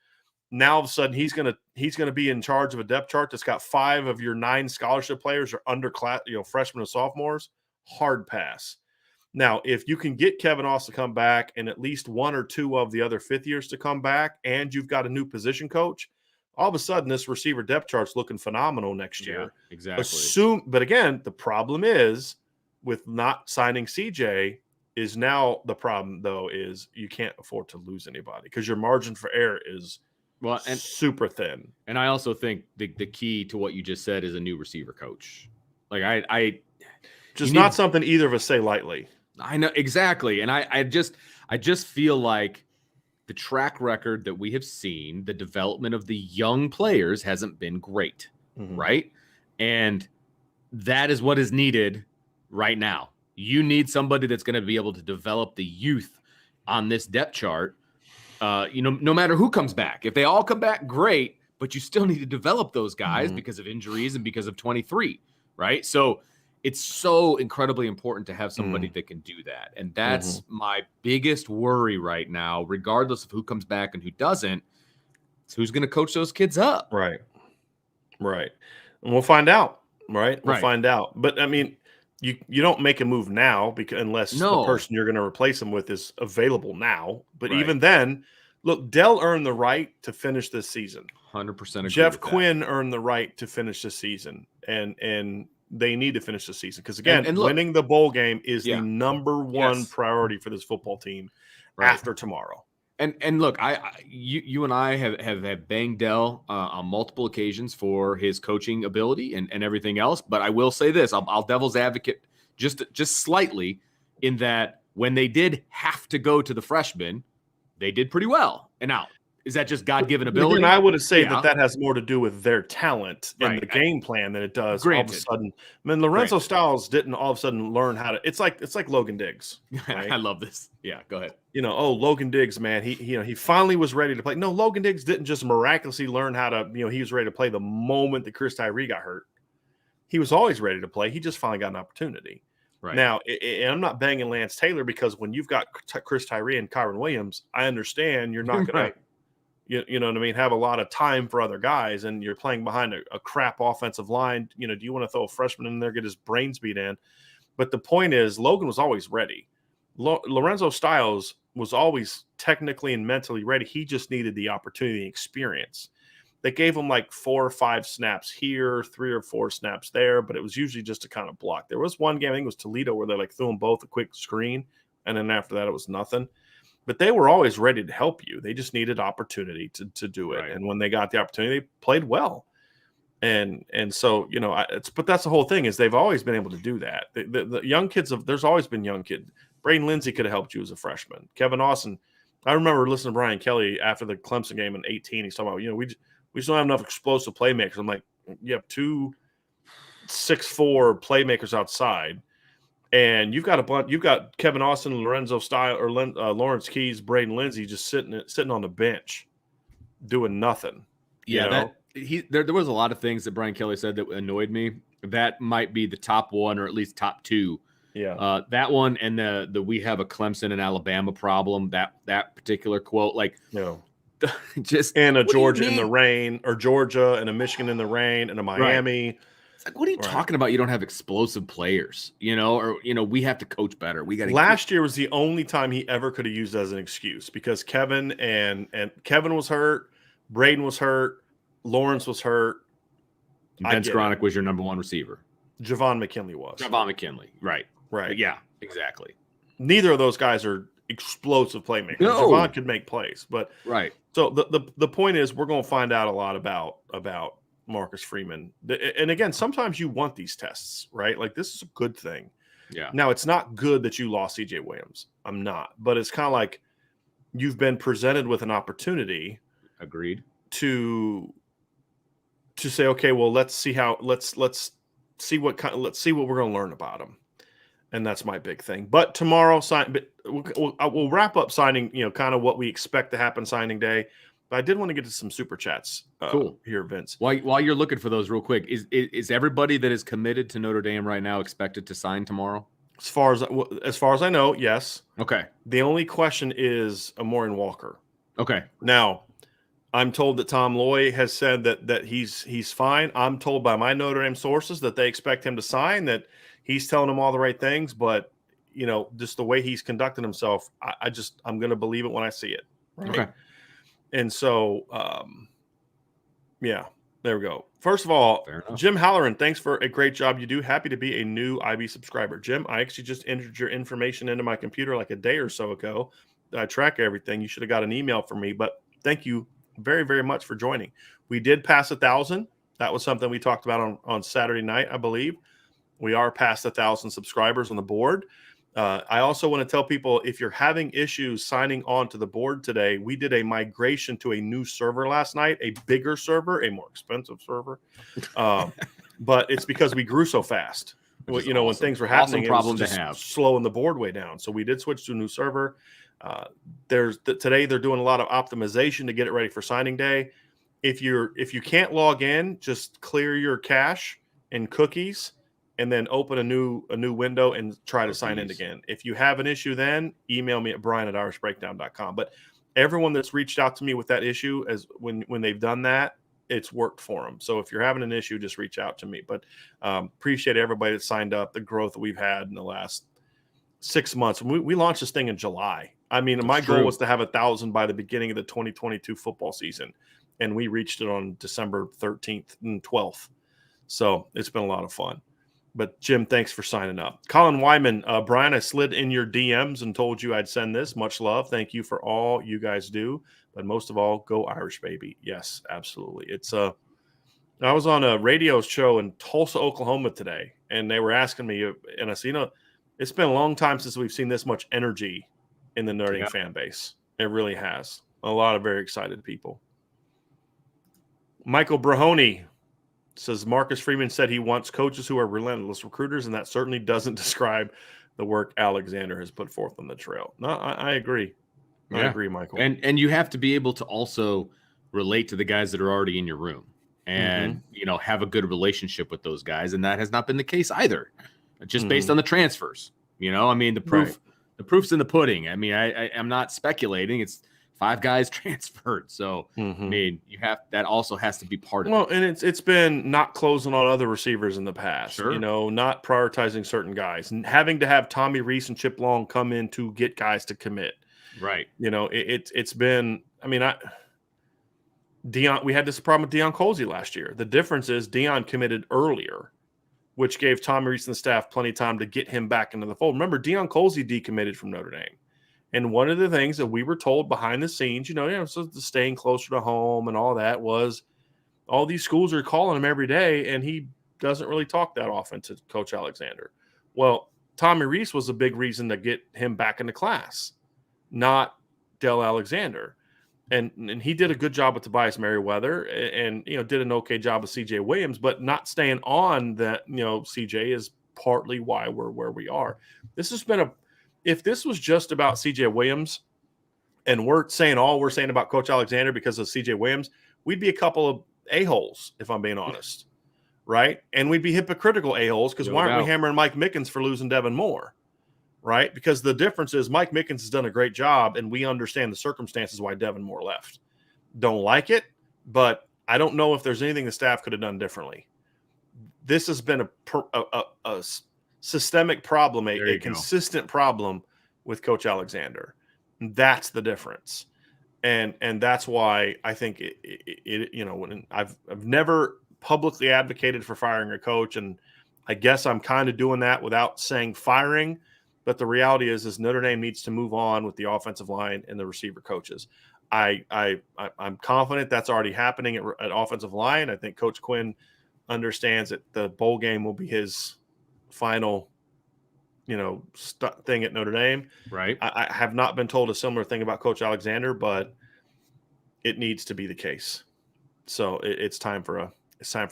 [SPEAKER 2] Now all of a sudden he's gonna be in charge of a depth chart that's got 5 of your 9 scholarship players are underclass, freshmen and sophomores. Hard pass. Now, if you can get Kevin Austin to come back and at least 1 or 2 of the other 5th years to come back, and you've got a new position coach, all of a sudden this receiver depth chart's looking phenomenal next year.
[SPEAKER 1] Exactly.
[SPEAKER 2] But again, the problem is with not signing CJ. Is now the problem, though, is you can't afford to lose anybody because your margin for error is super thin.
[SPEAKER 1] And I also think the key to what you just said is a new receiver coach. Like I
[SPEAKER 2] just not something either of us say lightly.
[SPEAKER 1] I know exactly, and I just feel like the track record that we have seen, the development of the young players hasn't been great, right? And that is what is needed right now. You need somebody that's going to be able to develop the youth on this depth chart, no matter who comes back. If they all come back, great, but you still need to develop those guys because of injuries and because of 23, right? So it's so incredibly important to have somebody that can do that. And that's my biggest worry right now, regardless of who comes back and who doesn't. It's who's going to coach those kids up.
[SPEAKER 2] Right. And we'll find out, right? We'll find out. But, I mean, you don't make a move now unless the person you're going to replace him with is available now. But even then, look, Dell earned the right to finish this season.
[SPEAKER 1] 100% agree.
[SPEAKER 2] Jeff Quinn earned the right to finish this season, and they need to finish the season because again, and look, winning the bowl game is the number one priority for this football team after tomorrow.
[SPEAKER 1] And look, you and I have banged Dell on multiple occasions for his coaching ability and everything else. But I will say this: I'll devil's advocate just slightly in that when they did have to go to the freshmen, they did pretty well. And now, is that just God-given ability?
[SPEAKER 2] Again, I would say that has more to do with their talent and the game plan than it does all of a sudden. I mean, Lorenzo Styles didn't all of a sudden learn how to. It's like Logan Diggs. Right?
[SPEAKER 1] I love this. Yeah, go ahead.
[SPEAKER 2] Logan Diggs, man, he finally was ready to play. No, Logan Diggs didn't just miraculously learn how to. He was ready to play the moment that Chris Tyree got hurt. He was always ready to play. He just finally got an opportunity. Right now, and I'm not banging Lance Taylor because when you've got Chris Tyree and Kyron Williams, I understand you're not going to. You know what I mean? Have a lot of time for other guys, and you're playing behind a crap offensive line. Do you want to throw a freshman in there, get his brains beat in? But the point is, Logan was always ready. Lorenzo Styles was always technically and mentally ready. He just needed the opportunity and experience. They gave him like 4 or 5 snaps here, 3 or 4 snaps there, but it was usually just to kind of block. There was one game, I think it was Toledo, where they threw them both a quick screen, and then after that it was nothing. But they were always ready to help you. They just needed opportunity to do it. Right. And when they got the opportunity, they played well. And so, but that's the whole thing is they've always been able to do that. The young kids, there's always been young kids. Braden Lindsey could have helped you as a freshman. Kevin Austin, I remember listening to Brian Kelly after the Clemson game in 2018. He's talking about, we just don't have enough explosive playmakers. I'm like, you have 2 6'4" playmakers outside. And you've got Kevin Austin, Lorenzo Style, or Lawrence Keys, Braden Lindsey just sitting on the bench, doing nothing.
[SPEAKER 1] Yeah, there was a lot of things that Brian Kelly said that annoyed me. That might be the top one, or at least top 2.
[SPEAKER 2] Yeah,
[SPEAKER 1] that one and the we have a Clemson and Alabama problem. That particular quote, just
[SPEAKER 2] and a Georgia in the rain, or Georgia and a Michigan in the rain, and a Miami.
[SPEAKER 1] Right. What are you talking about? You don't have explosive players, or we have to coach better. We got
[SPEAKER 2] last year was the only time he ever could have used as an excuse because Kevin and Kevin was hurt, Braden was hurt, Lawrence was hurt.
[SPEAKER 1] Vince Gronick was your number 1 receiver.
[SPEAKER 2] Javon McKinley was.
[SPEAKER 1] Javon McKinley, right.
[SPEAKER 2] Right.
[SPEAKER 1] Yeah, exactly.
[SPEAKER 2] Neither of those guys are explosive playmakers. No. Javon could make plays, but
[SPEAKER 1] right.
[SPEAKER 2] So the point is we're going to find out a lot about Marcus Freeman. And again, sometimes you want these tests, right? Like this is a good thing.
[SPEAKER 1] Yeah.
[SPEAKER 2] Now it's not good that you lost CJ Williams. I'm not, but it's kind of like you've been presented with an opportunity.
[SPEAKER 1] Agreed.
[SPEAKER 2] To say, okay, well, let's see what we're going to learn about him. And that's my big thing. But tomorrow, we'll wrap up signing, kind of what we expect to happen signing day. But I did want to get to some super chats
[SPEAKER 1] cool.
[SPEAKER 2] here, Vince.
[SPEAKER 1] While you're looking for those real quick, is everybody that is committed to Notre Dame right now expected to sign tomorrow?
[SPEAKER 2] As far as I know, yes.
[SPEAKER 1] Okay.
[SPEAKER 2] The only question is Amorian Walker.
[SPEAKER 1] Okay.
[SPEAKER 2] Now, I'm told that Tom Loy has said that he's fine. I'm told by my Notre Dame sources that they expect him to sign, that he's telling them all the right things, but just the way he's conducting himself, I'm going to believe it when I see it. Right?
[SPEAKER 1] Okay.
[SPEAKER 2] And so, yeah, there we go. First of all, Jim Halloran, thanks for a great job you do. Happy to be a new IB subscriber. Jim, I actually just entered your information into my computer like a day or so ago. I track everything. You should have got an email from me, but thank you very, very much for joining. We did pass 1,000. That was something we talked about on Saturday night, I believe. We are past 1,000 subscribers on the board. I also want to tell people, if you're having issues signing on to the board today, we did a migration to a new server last night, a bigger server, a more expensive server. But it's because we grew so fast. Well,
[SPEAKER 1] awesome.
[SPEAKER 2] When things were happening,
[SPEAKER 1] awesome problem
[SPEAKER 2] it was just
[SPEAKER 1] to have.
[SPEAKER 2] slowing the board way down. So we did switch to a new server. Today they're doing a lot of optimization to get it ready for signing day. If you can't log in, just clear your cache and cookies, and then open a new window and try to sign in again. If you have an issue, then email me at brian@irishbreakdown.com. But everyone that's reached out to me with that issue, as when they've done that, it's worked for them. So if you're having an issue, just reach out to me. But appreciate everybody that signed up, the growth that we've had in the last 6 months. We launched this thing in July. I mean, my goal was to have 1,000 by the beginning of the 2022 football season, and we reached it on December 13th and 12th. So it's been a lot of fun. But Jim, thanks for signing up. Colin Wyman, Brian, I slid in your DMs and told you I'd send this. Much love. Thank you for all you guys do. But most of all, go Irish, baby. Yes, absolutely. I was on a radio show in Tulsa, Oklahoma today, and they were asking me, and I said, it's been a long time since we've seen this much energy in the Notre Dame fan base. It really has. A lot of very excited people. Michael Brahoni says Marcus Freeman said he wants coaches who are relentless recruiters, and that certainly doesn't describe the work Alexander has put forth on the trail. No, I agree. I agree, Michael.
[SPEAKER 1] And you have to be able to also relate to the guys that are already in your room and, have a good relationship with those guys. And that has not been the case either, just based on the transfers. I mean, the proof's in the pudding. I mean, I'm not speculating. It's 5 guys transferred. So, I mean, that also has to be part of it.
[SPEAKER 2] Well, and it's been not closing on other receivers in the past,
[SPEAKER 1] Sure.
[SPEAKER 2] Not prioritizing certain guys and having to have Tommy Reese and Chip Long come in to get guys to commit.
[SPEAKER 1] Right.
[SPEAKER 2] It's been, I mean, we had this problem with Deion Colsey last year. The difference is Deion committed earlier, which gave Tommy Reese and the staff plenty of time to get him back into the fold. Remember, Deion Colsey decommitted from Notre Dame. And one of the things that we were told behind the scenes, so staying closer to home and all that was all these schools are calling him every day, and he doesn't really talk that often to Coach Alexander. Well, Tommy Reese was a big reason to get him back into class, not Del Alexander. And he did a good job with Tobias Merriweather and did an okay job with CJ Williams, but not staying on that, CJ is partly why we're where we are. This has been if this was just about CJ Williams and we're saying all we're saying about Coach Alexander because of CJ Williams, we'd be a couple of a-holes, if I'm being honest, right? And we'd be hypocritical a-holes because why aren't we hammering Mike Mickens for losing Devin Moore, right? Because the difference is Mike Mickens has done a great job, and we understand the circumstances why Devin Moore left. Don't like it, but I don't know if there's anything the staff could have done differently. This has been a systemic problem, a consistent problem with Coach Alexander. That's the difference. And that's why I think when I've never publicly advocated for firing a coach, and I guess I'm kind of doing that without saying firing, but the reality is Notre Dame needs to move on with the offensive line and the receiver coaches. I'm confident that's already happening at offensive line. I think Coach Quinn understands that the bowl game will be his final thing at Notre Dame.
[SPEAKER 1] Right.
[SPEAKER 2] I have not been told a similar thing about Coach Alexander, but it needs to be the case. So it's time for a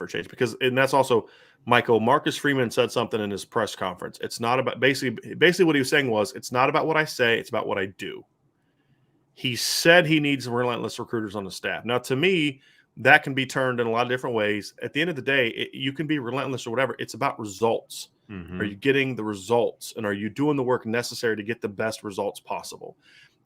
[SPEAKER 2] change and that's also Michael. Marcus Freeman said something in his press conference. It's not about basically what he was saying was it's not about what I say, it's about what I do. He said he needs relentless recruiters on the staff. Now, to me, that can be turned in a lot of different ways. At the end of the day, you can be relentless or whatever. It's about results. Mm-hmm. Are you getting the results? And are you doing the work necessary to get the best results possible?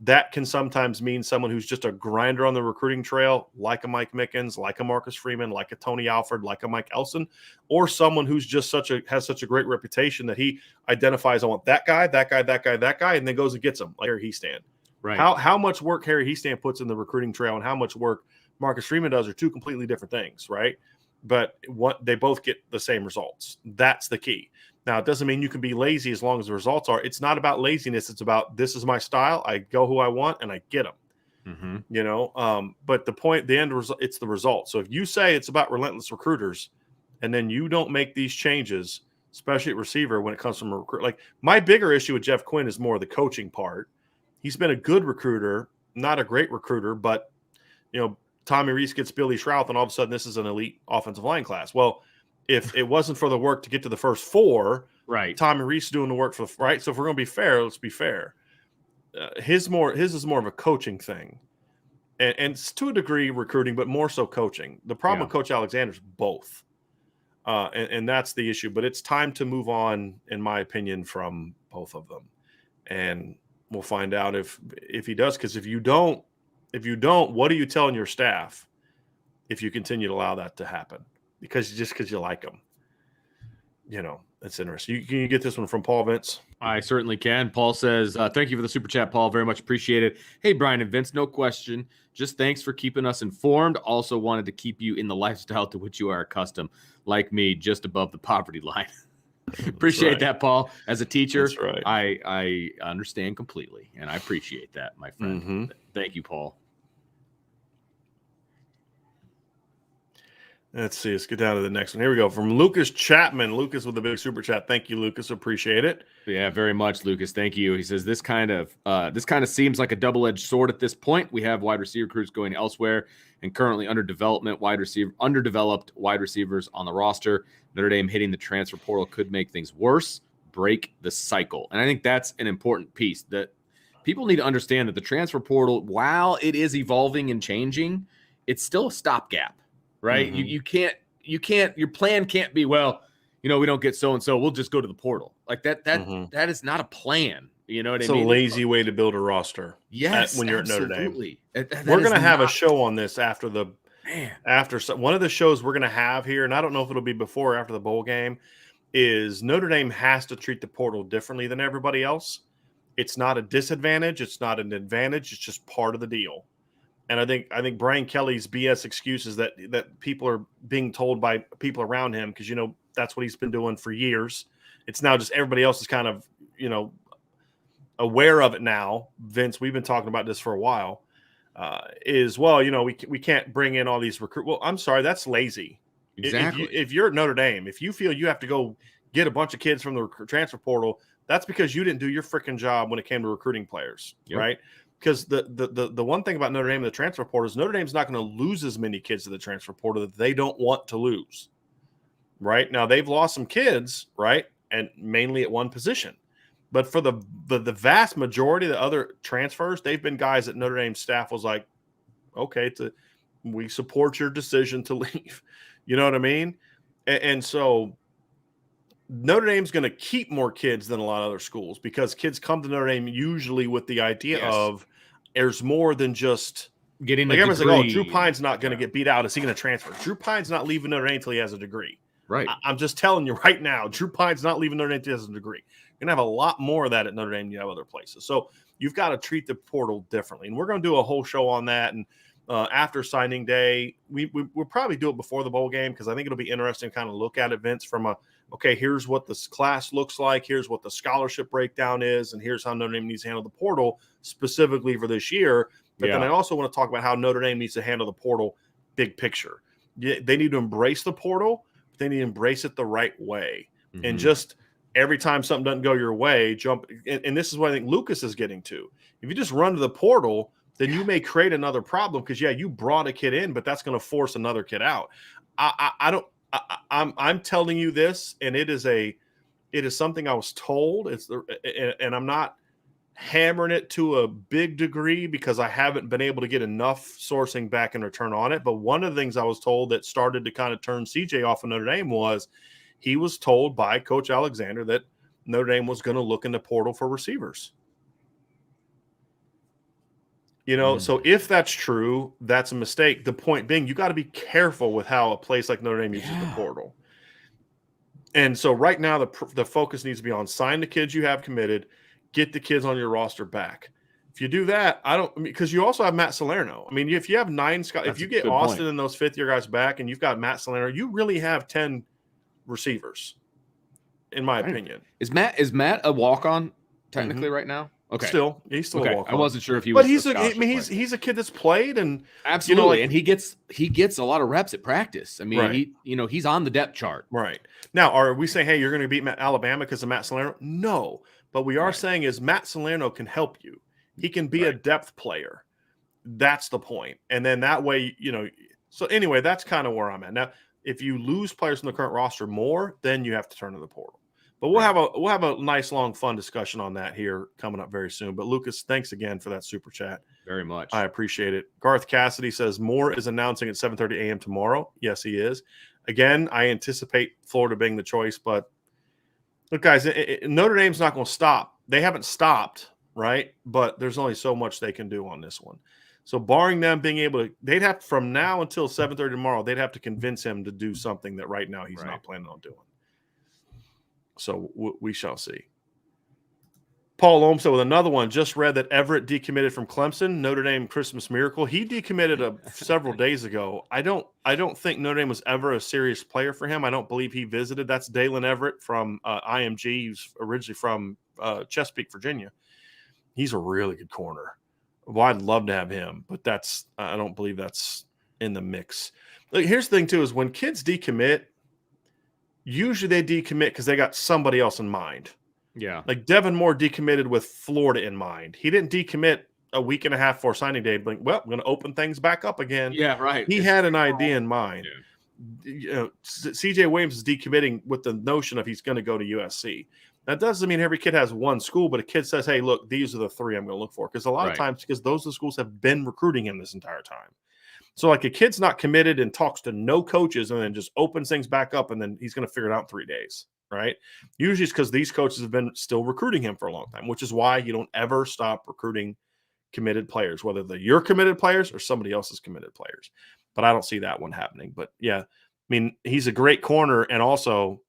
[SPEAKER 2] That can sometimes mean someone who's just a grinder on the recruiting trail, like a Mike Mickens, like a Marcus Freeman, like a Tony Alford, like a Mike Elson, or someone who's just has such a great reputation that he identifies, I want that guy, and then goes and gets them, like Harry Hiestand.
[SPEAKER 1] Right.
[SPEAKER 2] How much work Harry Hiestand puts in the recruiting trail and how much work Marcus Freeman does are two completely different things, right? But they both get the same results. That's the key. Now, it doesn't mean you can be lazy as long as the results are. It's not about laziness. It's about this is my style. I go who I want and I get them. Mm-hmm. But the end result, it's the result. So if you say it's about relentless recruiters and then you don't make these changes, especially at receiver when it comes from a recruit, like my bigger issue with Jeff Quinn is more the coaching part. He's been a good recruiter, not a great recruiter, but Tommy Reese gets Billy Shrouth, and all of a sudden this is an elite offensive line class. Well, if it wasn't for the work to get to the first 4,
[SPEAKER 1] right?
[SPEAKER 2] Tommy Reese doing the work for right. So if we're going to be fair, let's be fair. His is more of a coaching thing, and to a degree recruiting, but more so coaching. The problem with Coach Alexander is both, and that's the issue. But it's time to move on, in my opinion, from both of them, and we'll find out if he does. Because if you don't, what are you telling your staff if you continue to allow that to happen? Because you like them, that's interesting. Can you get this one from Paul Vince?
[SPEAKER 1] I certainly can. Paul says, thank you for the super chat, Paul. Very much appreciated. Hey, Brian and Vince, no question. Just thanks for keeping us informed. Also wanted to keep you in the lifestyle to which you are accustomed, like me, just above the poverty line. Appreciate that, Paul. As a teacher,
[SPEAKER 2] right.
[SPEAKER 1] I understand completely, and I appreciate that, my friend. Mm-hmm. Thank you, Paul.
[SPEAKER 2] Let's see. Let's get down to the next one. Here we go. From Lucas Chapman. Lucas with a big super chat. Thank you, Lucas. Appreciate it.
[SPEAKER 1] Yeah, very much, Lucas. Thank you. He says this kind of seems like a double-edged sword at this point. We have wide receiver crews going elsewhere and currently underdeveloped wide receivers on the roster. Notre Dame hitting the transfer portal could make things worse, break the cycle. And I think that's an important piece that people need to understand, that the transfer portal, while it is evolving and changing, it's still a stopgap. Right?
[SPEAKER 2] Mm-hmm.
[SPEAKER 1] You can't, your plan can't be, well, we don't get so-and-so, we'll just go to the portal. Like that is not a plan. You know what I mean?
[SPEAKER 2] It's a lazy way to build a roster.
[SPEAKER 1] Yes,
[SPEAKER 2] when you're
[SPEAKER 1] absolutely.
[SPEAKER 2] At Notre Dame. We're going to have a show on this after one of the shows we're going to have here. And I don't know if it'll be before or after the bowl game, is Notre Dame has to treat the portal differently than everybody else. It's not a disadvantage. It's not an advantage. It's just part of the deal. And I think Brian Kelly's BS excuses that people are being told by people around him, because, that's what he's been doing for years. It's now just everybody else is kind of, aware of it now. Vince, we've been talking about this for a while, we can't bring in all these recruits. Well, I'm sorry, that's lazy.
[SPEAKER 1] Exactly.
[SPEAKER 2] If you're at Notre Dame, if you feel you have to go get a bunch of kids from the transfer portal, that's because you didn't do your freaking job when it came to recruiting players, right? Because the one thing about Notre Dame and the transfer portal is Notre Dame's not going to lose as many kids to the transfer portal that they don't want to lose. Right now, they've lost some kids, right, and mainly at one position. But for the vast majority of the other transfers, they've been guys that Notre Dame staff was like, okay, we support your decision to leave. You know what I mean? And so Notre Dame's going to keep more kids than a lot of other schools, because kids come to Notre Dame usually with the idea of there's more than just
[SPEAKER 1] getting
[SPEAKER 2] like everyone's like, oh, Drew Pine's not going to get beat out. Is he going to transfer? Drew Pine's not leaving Notre Dame until he has a degree.
[SPEAKER 1] Right.
[SPEAKER 2] I'm just telling you right now, Drew Pine's not leaving Notre Dame until he has a degree. You're going to have a lot more of that at Notre Dame than you have other places. So you've got to treat the portal differently. And we're going to do a whole show on that. And after signing day, we'll probably do it before the bowl game, because I think it'll be interesting to kind of look at events from okay, here's what this class looks like, here's what the scholarship breakdown is, and here's how Notre Dame needs to handle the portal specifically for this year. But then I also want to talk about how Notre Dame needs to handle the portal big picture. They need to embrace the portal, but they need to embrace it the right way. Mm-hmm. And just every time something doesn't go your way, jump. And this is what I think Lucas is getting to. If you just run to the portal, then you may create another problem, because you brought a kid in, but that's going to force another kid out. I'm telling you this, and it is something I was told. And I'm not hammering it to a big degree, because I haven't been able to get enough sourcing back in return on it. But one of the things I was told that started to kind of turn CJ off of Notre Dame was he was told by Coach Alexander that Notre Dame was going to look in the portal for receivers. So if that's true, that's a mistake. The point being, you got to be careful with how a place like Notre Dame uses the portal. And so right now, the focus needs to be on sign the kids you have committed, get the kids on your roster back. If you do that, because you also have Matt Salerno. I mean, if you have if you get Austin and those fifth-year guys back, and you've got Matt Salerno, you really have 10 receivers, in my opinion.
[SPEAKER 1] Is Matt a walk-on technically right now? Okay.
[SPEAKER 2] He's still a walk-on.
[SPEAKER 1] I wasn't sure if he was.
[SPEAKER 2] But he's a kid that's played, and
[SPEAKER 1] absolutely, and he gets a lot of reps at practice. I mean, he's on the depth chart.
[SPEAKER 2] Right. Now, are we saying, hey, you're going to beat Alabama because of Matt Salerno? No, but we are saying is Matt Salerno can help you. He can be a depth player. That's the point. And then that way, so anyway, that's kind of where I'm at. Now, if you lose players from the current roster more, then you have to turn to the portal. But we'll have a nice, long, fun discussion on that here coming up very soon. But Lucas, thanks again for that super chat.
[SPEAKER 1] Very much.
[SPEAKER 2] I appreciate it. Garth Cassidy says Moore is announcing at 7:30 a.m. tomorrow. Yes, he is. Again, I anticipate Florida being the choice. But look, guys, Notre Dame's not going to stop. They haven't stopped, right? But there's only so much they can do on this one. So barring them being able to, they'd have from now until 7:30 tomorrow, they'd have to convince him to do something that right now he's not planning on doing. So we shall see. Paul Olmstead with another one. Just read that Everett decommitted from Clemson. Notre Dame Christmas miracle. He decommitted several days ago. I don't think Notre Dame was ever a serious player for him. I don't believe he visited. That's Dalen Everett from IMG. He's originally from Chesapeake, Virginia. He's a really good corner. Well, I'd love to have him, but I don't believe that's in the mix. Like, here's the thing too, is when kids decommit, usually they decommit because they got somebody else in mind.
[SPEAKER 1] Yeah.
[SPEAKER 2] Like Devin Moore decommitted with Florida in mind. He didn't decommit a week and a half before signing day, but well, I'm going to open things back up again.
[SPEAKER 1] Yeah, right.
[SPEAKER 2] He had an idea in mind.
[SPEAKER 1] Yeah.
[SPEAKER 2] You know, CJ Williams is decommitting with the notion of he's going to go to USC. That doesn't mean every kid has one school, but a kid says, hey, look, these are the three I'm going to look for. Because a lot of times, because those are the schools have been recruiting him this entire time. So like a kid's not committed and talks to no coaches and then just opens things back up and then he's going to figure it out in 3 days, right? Usually it's because these coaches have been still recruiting him for a long time, which is why you don't ever stop recruiting committed players, whether they're your committed players or somebody else's committed players. But I don't see that one happening. But yeah, I mean, he's a great corner and also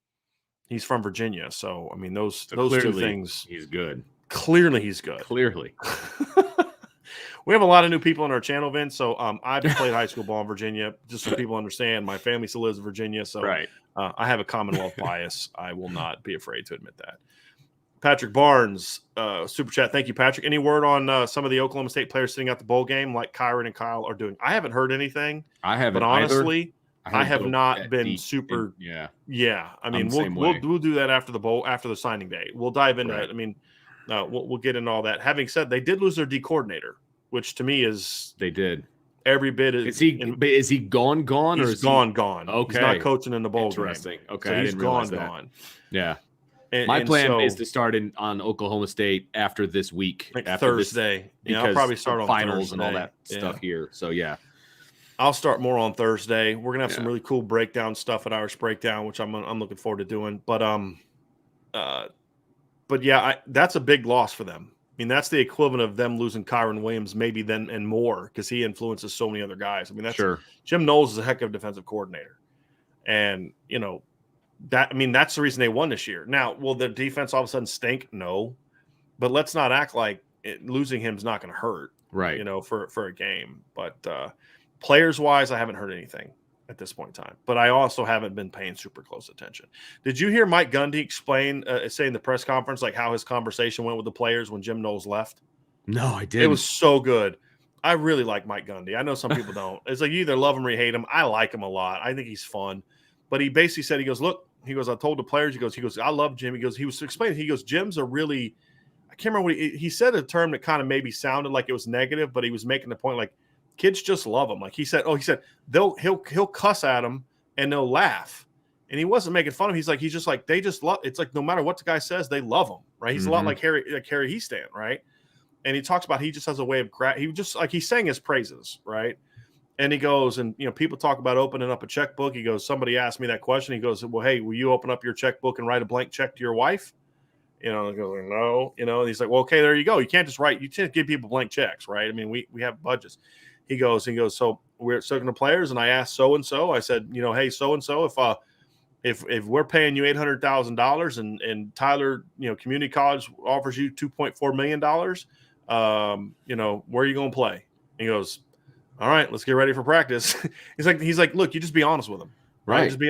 [SPEAKER 2] he's from Virginia. So, I mean, those two things.
[SPEAKER 1] He's good.
[SPEAKER 2] Clearly he's good.
[SPEAKER 1] Clearly.
[SPEAKER 2] We have a lot of new people on our channel, Vince. So I've played high school ball in Virginia, just so people understand. My family still lives in Virginia, so I have a Commonwealth bias. I will not be afraid to admit that. Patrick Barnes, super chat. Thank you, Patrick. Any word on some of the Oklahoma State players sitting out the bowl game, like Kyron and Kyle are doing? I haven't heard anything.
[SPEAKER 1] I haven't,
[SPEAKER 2] but honestly, I have not been super.
[SPEAKER 1] Yeah.
[SPEAKER 2] I mean, we'll do that after the bowl, after the signing day. We'll dive into it. I mean, we'll get into all that. Having said, they did lose their D coordinator, which to me is every bit. Is he
[SPEAKER 1] gone?
[SPEAKER 2] He's
[SPEAKER 1] or is
[SPEAKER 2] gone?
[SPEAKER 1] Okay,
[SPEAKER 2] he's not coaching in the bowl game.
[SPEAKER 1] Interesting. Okay,
[SPEAKER 2] so he's gone.
[SPEAKER 1] Yeah. My plan is to start on Oklahoma State after this week,
[SPEAKER 2] like
[SPEAKER 1] after
[SPEAKER 2] Thursday. I'll probably start on
[SPEAKER 1] finals
[SPEAKER 2] Thursday.
[SPEAKER 1] And all that stuff here. So yeah,
[SPEAKER 2] I'll start more on Thursday. We're gonna have some really cool breakdown stuff at Irish Breakdown, which I'm looking forward to doing. But yeah, that's a big loss for them. I mean, that's the equivalent of them losing Kyron Williams, maybe then and more, because he influences so many other guys. I mean, that's Jim Knowles is a heck of a defensive coordinator, and that's the reason they won this year. Now, will their defense all of a sudden stink? No, but let's not act like losing him is not going to hurt,
[SPEAKER 1] right?
[SPEAKER 2] For a game. But players wise, I haven't heard anything at this point in time. But I also haven't been paying super close attention. Did you hear Mike Gundy explain, say in the press conference, like how his conversation went with the players when Jim Knowles left?
[SPEAKER 1] No, I didn't.
[SPEAKER 2] It was so good. I really like Mike Gundy. I know some people don't. It's like you either love him or you hate him. I like him a lot. I think he's fun. But he basically said, he goes, look, I told the players, he goes, I love Jim. He was explaining, Jim's a really, I can't remember what he said a term that kind of maybe sounded like it was negative, but he was making the point like kids just love him. Like he said, he'll cuss at him and they'll laugh. And he wasn't making fun of him. He's just like, they just love, it's like no matter what the guy says, they love him, right? He's a lot like Harry Heastan, right? And he talks about, he just has a way of, he just like, he sang his praises, right? And he goes, and people talk about opening up a checkbook. He goes, somebody asked me that question. He goes, well, hey, will you open up your checkbook and write a blank check to your wife? He goes, no, and he's like, well, okay, there you go. You can't give people blank checks, right? I mean, we have budgets. He goes, so we're talking to players, and I asked so-and-so, I said, hey, so-and-so, if we're paying you $800,000 and Tyler, community college offers you $2.4 million, where are you going to play? And he goes, all right, let's get ready for practice. he's like, look, you just be honest with him, right? Just be,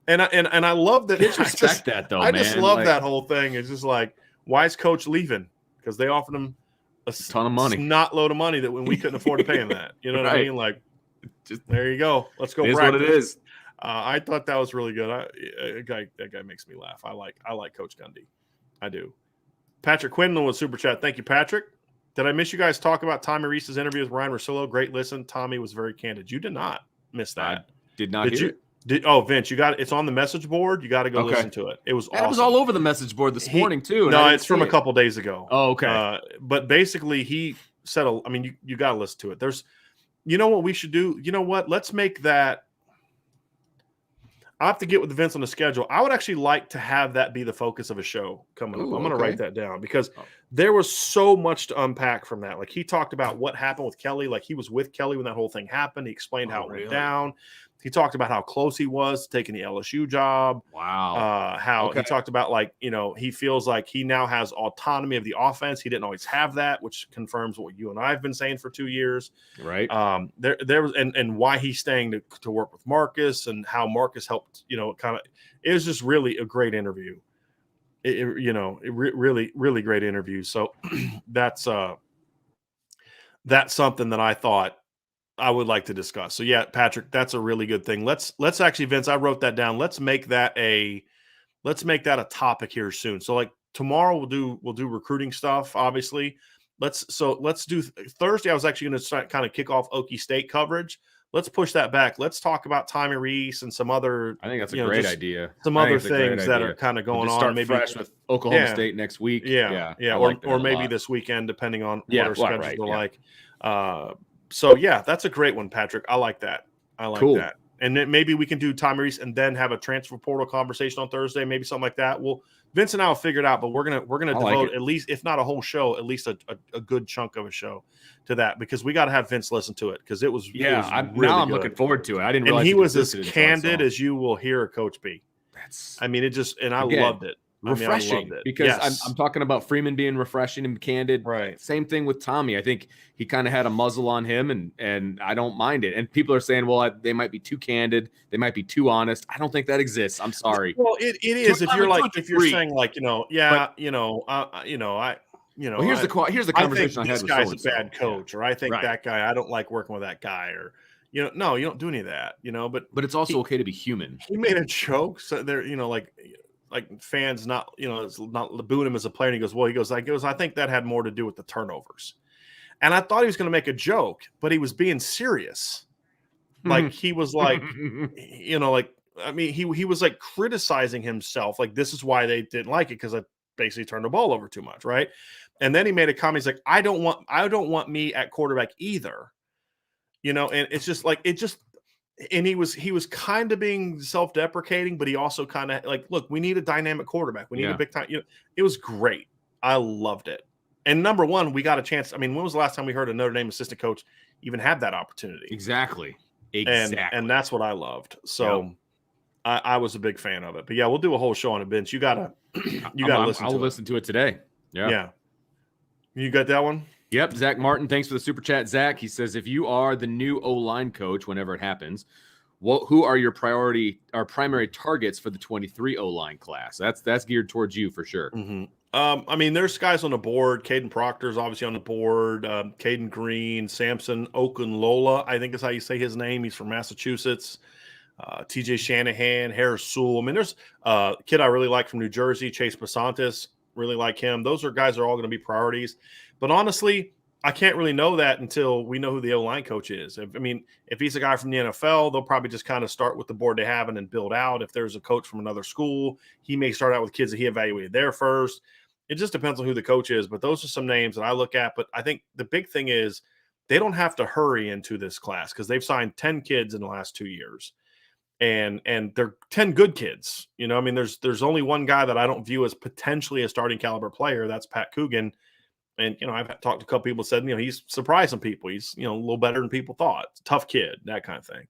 [SPEAKER 2] and I love that.
[SPEAKER 1] Kids respect that though.
[SPEAKER 2] I just love that whole thing. It's just like, why is coach leaving? Because they offered him a ton of money, not load of money that when we couldn't afford to pay him that. You know what I mean? Like, just there you go. Let's go.
[SPEAKER 1] It is what it is.
[SPEAKER 2] I thought that was really good. That guy makes me laugh. I like Coach Gundy. I do. Patrick Quinlan with Super Chat. Thank you, Patrick. Did I miss you guys talk about Tommy Reese's interview with Ryan Russillo? Great listen. Tommy was very candid. You did not miss that.
[SPEAKER 1] I did not hear it.
[SPEAKER 2] Vince, you got it. It's on the message board. You got to go listen to it. It was awesome.
[SPEAKER 1] It was all over the message board this morning too.
[SPEAKER 2] No, it's from a couple days ago.
[SPEAKER 1] Oh, okay.
[SPEAKER 2] But basically he said, I mean, you got to listen to it. There's, what we should do? You know what? Let's make that. I'll have to get with Vince on the schedule. I would actually like to have that be the focus of a show coming up. I'm going to write that down because there was so much to unpack from that. Like he talked about what happened with Kelly. Like he was with Kelly when that whole thing happened. He explained how it went down. He talked about how close he was to taking the LSU job. Wow. He talked about he feels like he now has autonomy of the offense. He didn't always have that, which confirms what you and I have been saying for 2 years.
[SPEAKER 1] Right.
[SPEAKER 2] There was, and why he's staying to work with Marcus and how Marcus helped, it was just really a great interview. Really, really great interview. So that's something that I thought I would like to discuss. So yeah, Patrick, that's a really good thing. Let's actually, Vince, I wrote that down. Let's make that a topic here soon. So like tomorrow we'll do recruiting stuff, obviously. Let's do Thursday. I was actually going to start kind of kick off Okie State coverage. Let's push that back. Let's talk about Tommy Reese and some other.
[SPEAKER 1] I think that's a great idea.
[SPEAKER 2] Some other things that are kind of going on.
[SPEAKER 1] Start maybe fresh with Oklahoma State next week.
[SPEAKER 2] Yeah. Or maybe this weekend, depending on what our schedules are like. So yeah, that's a great one, Patrick. I like that. That. And then maybe we can do Tommy Reese and then have a transfer portal conversation on Thursday, maybe something like that. Well, Vince and I will figure it out, but we're gonna devote at least, if not a whole show, at least a good chunk of a show to that, because we got to have Vince listen to it, because it was really
[SPEAKER 1] I'm looking forward to it. I didn't realize
[SPEAKER 2] he was as candid as you will hear a coach be. I loved it.
[SPEAKER 1] Refreshing, because I'm talking about Freeman being refreshing and candid.
[SPEAKER 2] Right.
[SPEAKER 1] Same thing with Tommy. I think he kind of had a muzzle on him, and I don't mind it. And people are saying, well, they might be too candid, they might be too honest. I don't think that exists. I'm sorry.
[SPEAKER 2] Well, it is if you're saying like, well,
[SPEAKER 1] here's the conversation I had.
[SPEAKER 2] This guy's a bad coach, or I think that guy, I don't like working with that guy, or no, you don't do any of that, But it's also okay to be human. He made a joke, so there, like fans not booing him as a player. And he goes, I think that had more to do with the turnovers. And I thought he was going to make a joke, but he was being serious. Like he was like, he was like criticizing himself. Like, this is why they didn't like it, because I basically turned the ball over too much. Right. And then he made a comment. He's like, I don't want me at quarterback either. And it's just like, and he was kind of being self-deprecating, but he also kind of like, look, we need a dynamic quarterback. We need a big time. It was great. I loved it. And number one, we got a chance. I mean, when was the last time we heard a Notre Dame assistant coach even have that opportunity?
[SPEAKER 1] Exactly.
[SPEAKER 2] And that's what I loved. So I was a big fan of it. But yeah, we'll do a whole show on it, Vince. You gotta listen.
[SPEAKER 1] I'll listen to it today.
[SPEAKER 2] Yeah. You got that one?
[SPEAKER 1] Yep. Zach Martin, thanks for the super chat. Zach, he says, if you are the new O-line coach, whenever it happens, who are your primary targets for the 23 O-line class? That's geared towards you for sure.
[SPEAKER 2] Mm-hmm. There's guys on the board. Caden Proctor's obviously on the board. Caden Green, Samson Okunlola, I think is how you say his name. He's from Massachusetts. TJ Shanahan, Harris Sewell. I mean, there's a kid I really like from New Jersey, Chase Pasantis. Really like him. Those are guys that are all going to be priorities. But honestly, I can't really know that until we know who the O-line coach is. If he's a guy from the NFL, they'll probably just kind of start with the board they have and then build out. If there's a coach from another school, he may start out with kids that he evaluated there first. It just depends on who the coach is. But those are some names that I look at. But I think the big thing is they don't have to hurry into this class, because they've signed 10 kids in the last 2 years. And they're 10 good kids. There's only one guy that I don't view as potentially a starting caliber player. That's Pat Coogan. And, I've talked to a couple people who said, he's surprised some people. He's, a little better than people thought. Tough kid, that kind of thing.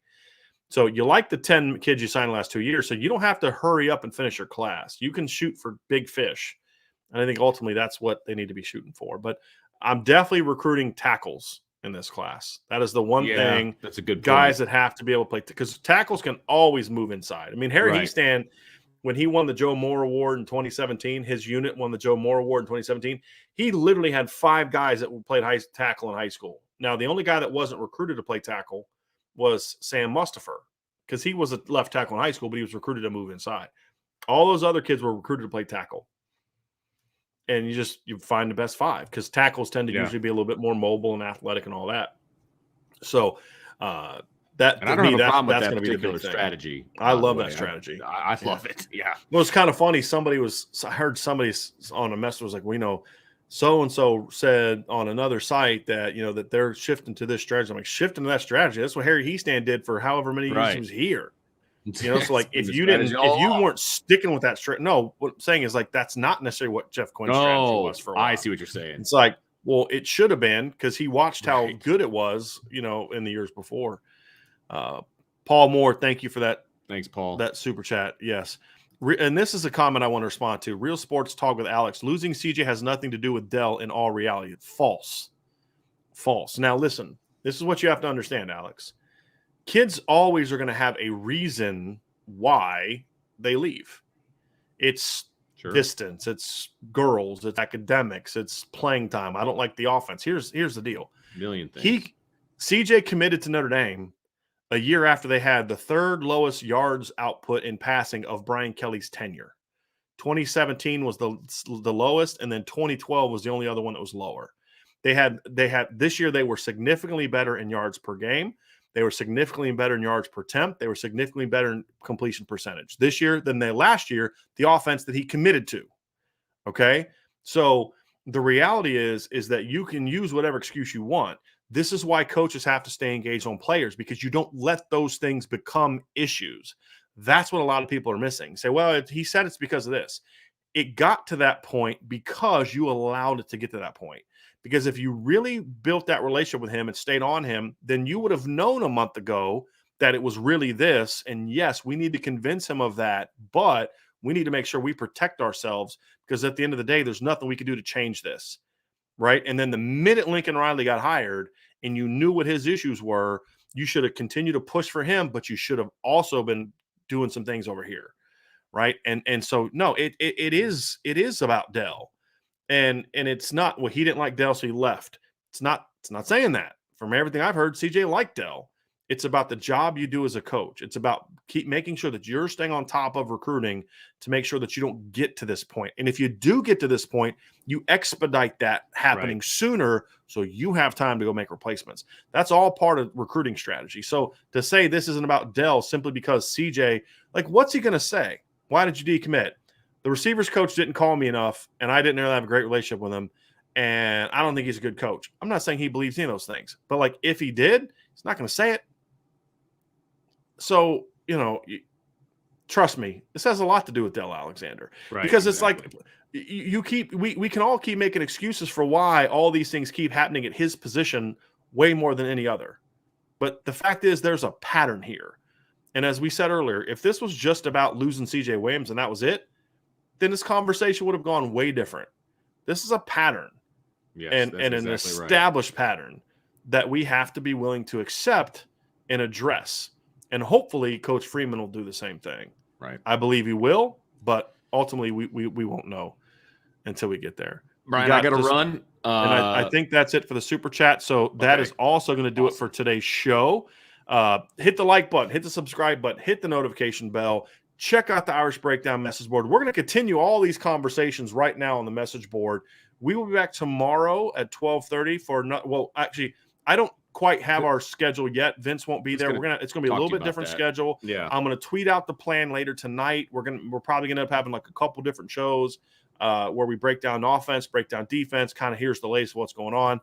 [SPEAKER 2] So you like the 10 kids you signed the last 2 years. So you don't have to hurry up and finish your class. You can shoot for big fish. And I think ultimately that's what they need to be shooting for. But I'm definitely recruiting tackles in this class. That is the one thing.
[SPEAKER 1] That's a good point.
[SPEAKER 2] Guys that have to be able to play, because tackles can always move inside. Harry Heastand, when he won the Joe Moore Award in 2017, his unit won the Joe Moore Award in 2017. He literally had 5 guys that played tackle in high school. Now, the only guy that wasn't recruited to play tackle was Sam Mustapher, because he was a left tackle in high school, but he was recruited to move inside. All those other kids were recruited to play tackle. And you find the best 5, because tackles tend to usually be a little bit more mobile and athletic and all that. So that's going to be the
[SPEAKER 1] strategy.
[SPEAKER 2] I love that strategy.
[SPEAKER 1] I love it. Yeah.
[SPEAKER 2] Well, it's kind of funny. I heard somebody on a message was like, so-and-so said on another site that, that they're shifting to this strategy. I'm like, shifting to that strategy. That's what Harry Heastand did for however many years he was here. So like if you weren't sticking with that no, what I'm saying is like that's not necessarily what Jeff Quinn's strategy was for a while.
[SPEAKER 1] I see what you're saying.
[SPEAKER 2] It's like, well, it should have been, because he watched how good it was, in the years before. Paul Moore, thank you for that.
[SPEAKER 1] Thanks, Paul.
[SPEAKER 2] That super chat. Yes. And this is a comment I want to respond to. Real Sports Talk with Alex. Losing CJ has nothing to do with Dell in all reality. False. Now listen, this is what you have to understand, Alex. Kids always are going to have a reason why they leave. It's distance, it's girls, it's academics, it's playing time. I don't like the offense. Here's the deal.
[SPEAKER 1] A million things.
[SPEAKER 2] CJ committed to Notre Dame a year after they had the third lowest yards output in passing of Brian Kelly's tenure. 2017 was the lowest, and then 2012 was the only other one that was lower. They had this year they were significantly better in yards per game. They were significantly better in yards per attempt. They were significantly better in completion percentage this year than they last year, the offense that he committed to. Okay? So the reality is that you can use whatever excuse you want. This is why coaches have to stay engaged on players, because you don't let those things become issues. That's what a lot of people are missing. Say, well, he said it's because of this. It got to that point because you allowed it to get to that point. Because if you really built that relationship with him and stayed on him, then you would have known a month ago that it was really this. And yes, we need to convince him of that, but we need to make sure we protect ourselves, because at the end of the day, there's nothing we can do to change this, right? And then the minute Lincoln Riley got hired and you knew what his issues were, you should have continued to push for him, but you should have also been doing some things over here, right? And so no, it is about Dell, and it's not, well, he didn't like Dell, so he left. It's not saying that. From everything I've heard, CJ liked Dell. It's about the job you do as a coach. It's about keep making sure that you're staying on top of recruiting to make sure that you don't get to this point. And if you do get to this point, you expedite that happening sooner, so you have time to go make replacements. That's all part of recruiting strategy. So to say this isn't about Dell simply because CJ, like, what's he going to say? Why did you decommit? The receivers coach didn't call me enough, and I didn't really have a great relationship with him, and I don't think he's a good coach. I'm not saying he believes any of those things, but like, if he did, he's not going to say it. So, trust me, this has a lot to do with Dell Alexander, because it's like we can all keep making excuses for why all these things keep happening at his position way more than any other. But the fact is, there's a pattern here. And as we said earlier, if this was just about losing CJ Williams and that was it, then this conversation would have gone way different. This is a pattern, and an established pattern that we have to be willing to accept and address. And hopefully Coach Freeman will do the same thing.
[SPEAKER 1] Right.
[SPEAKER 2] I believe he will, but ultimately we won't know until we get there.
[SPEAKER 1] Brian, I got to run.
[SPEAKER 2] And I think that's it for the Super Chat. So that is also going to do it for today's show. Hit the like button, hit the subscribe button, hit the notification bell. Check out the Irish Breakdown message board. We're going to continue all these conversations right now on the message board. We will be back tomorrow at 12:30 for actually, I don't quite have our schedule yet. Vince won't be there. It's gonna be a little bit different schedule.
[SPEAKER 1] Yeah.
[SPEAKER 2] I'm gonna tweet out the plan later tonight. We're probably gonna end up having like a couple different shows where we break down offense, break down defense, kind of here's the latest of what's going on.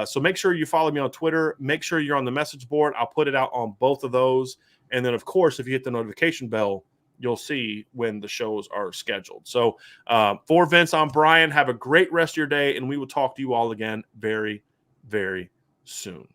[SPEAKER 2] So make sure you follow me on Twitter. Make sure you're on the message board. I'll put it out on both of those. And then of course, if you hit the notification bell, you'll see when the shows are scheduled. So for Vince, I'm Brian. Have a great rest of your day, and we will talk to you all again very, very soon.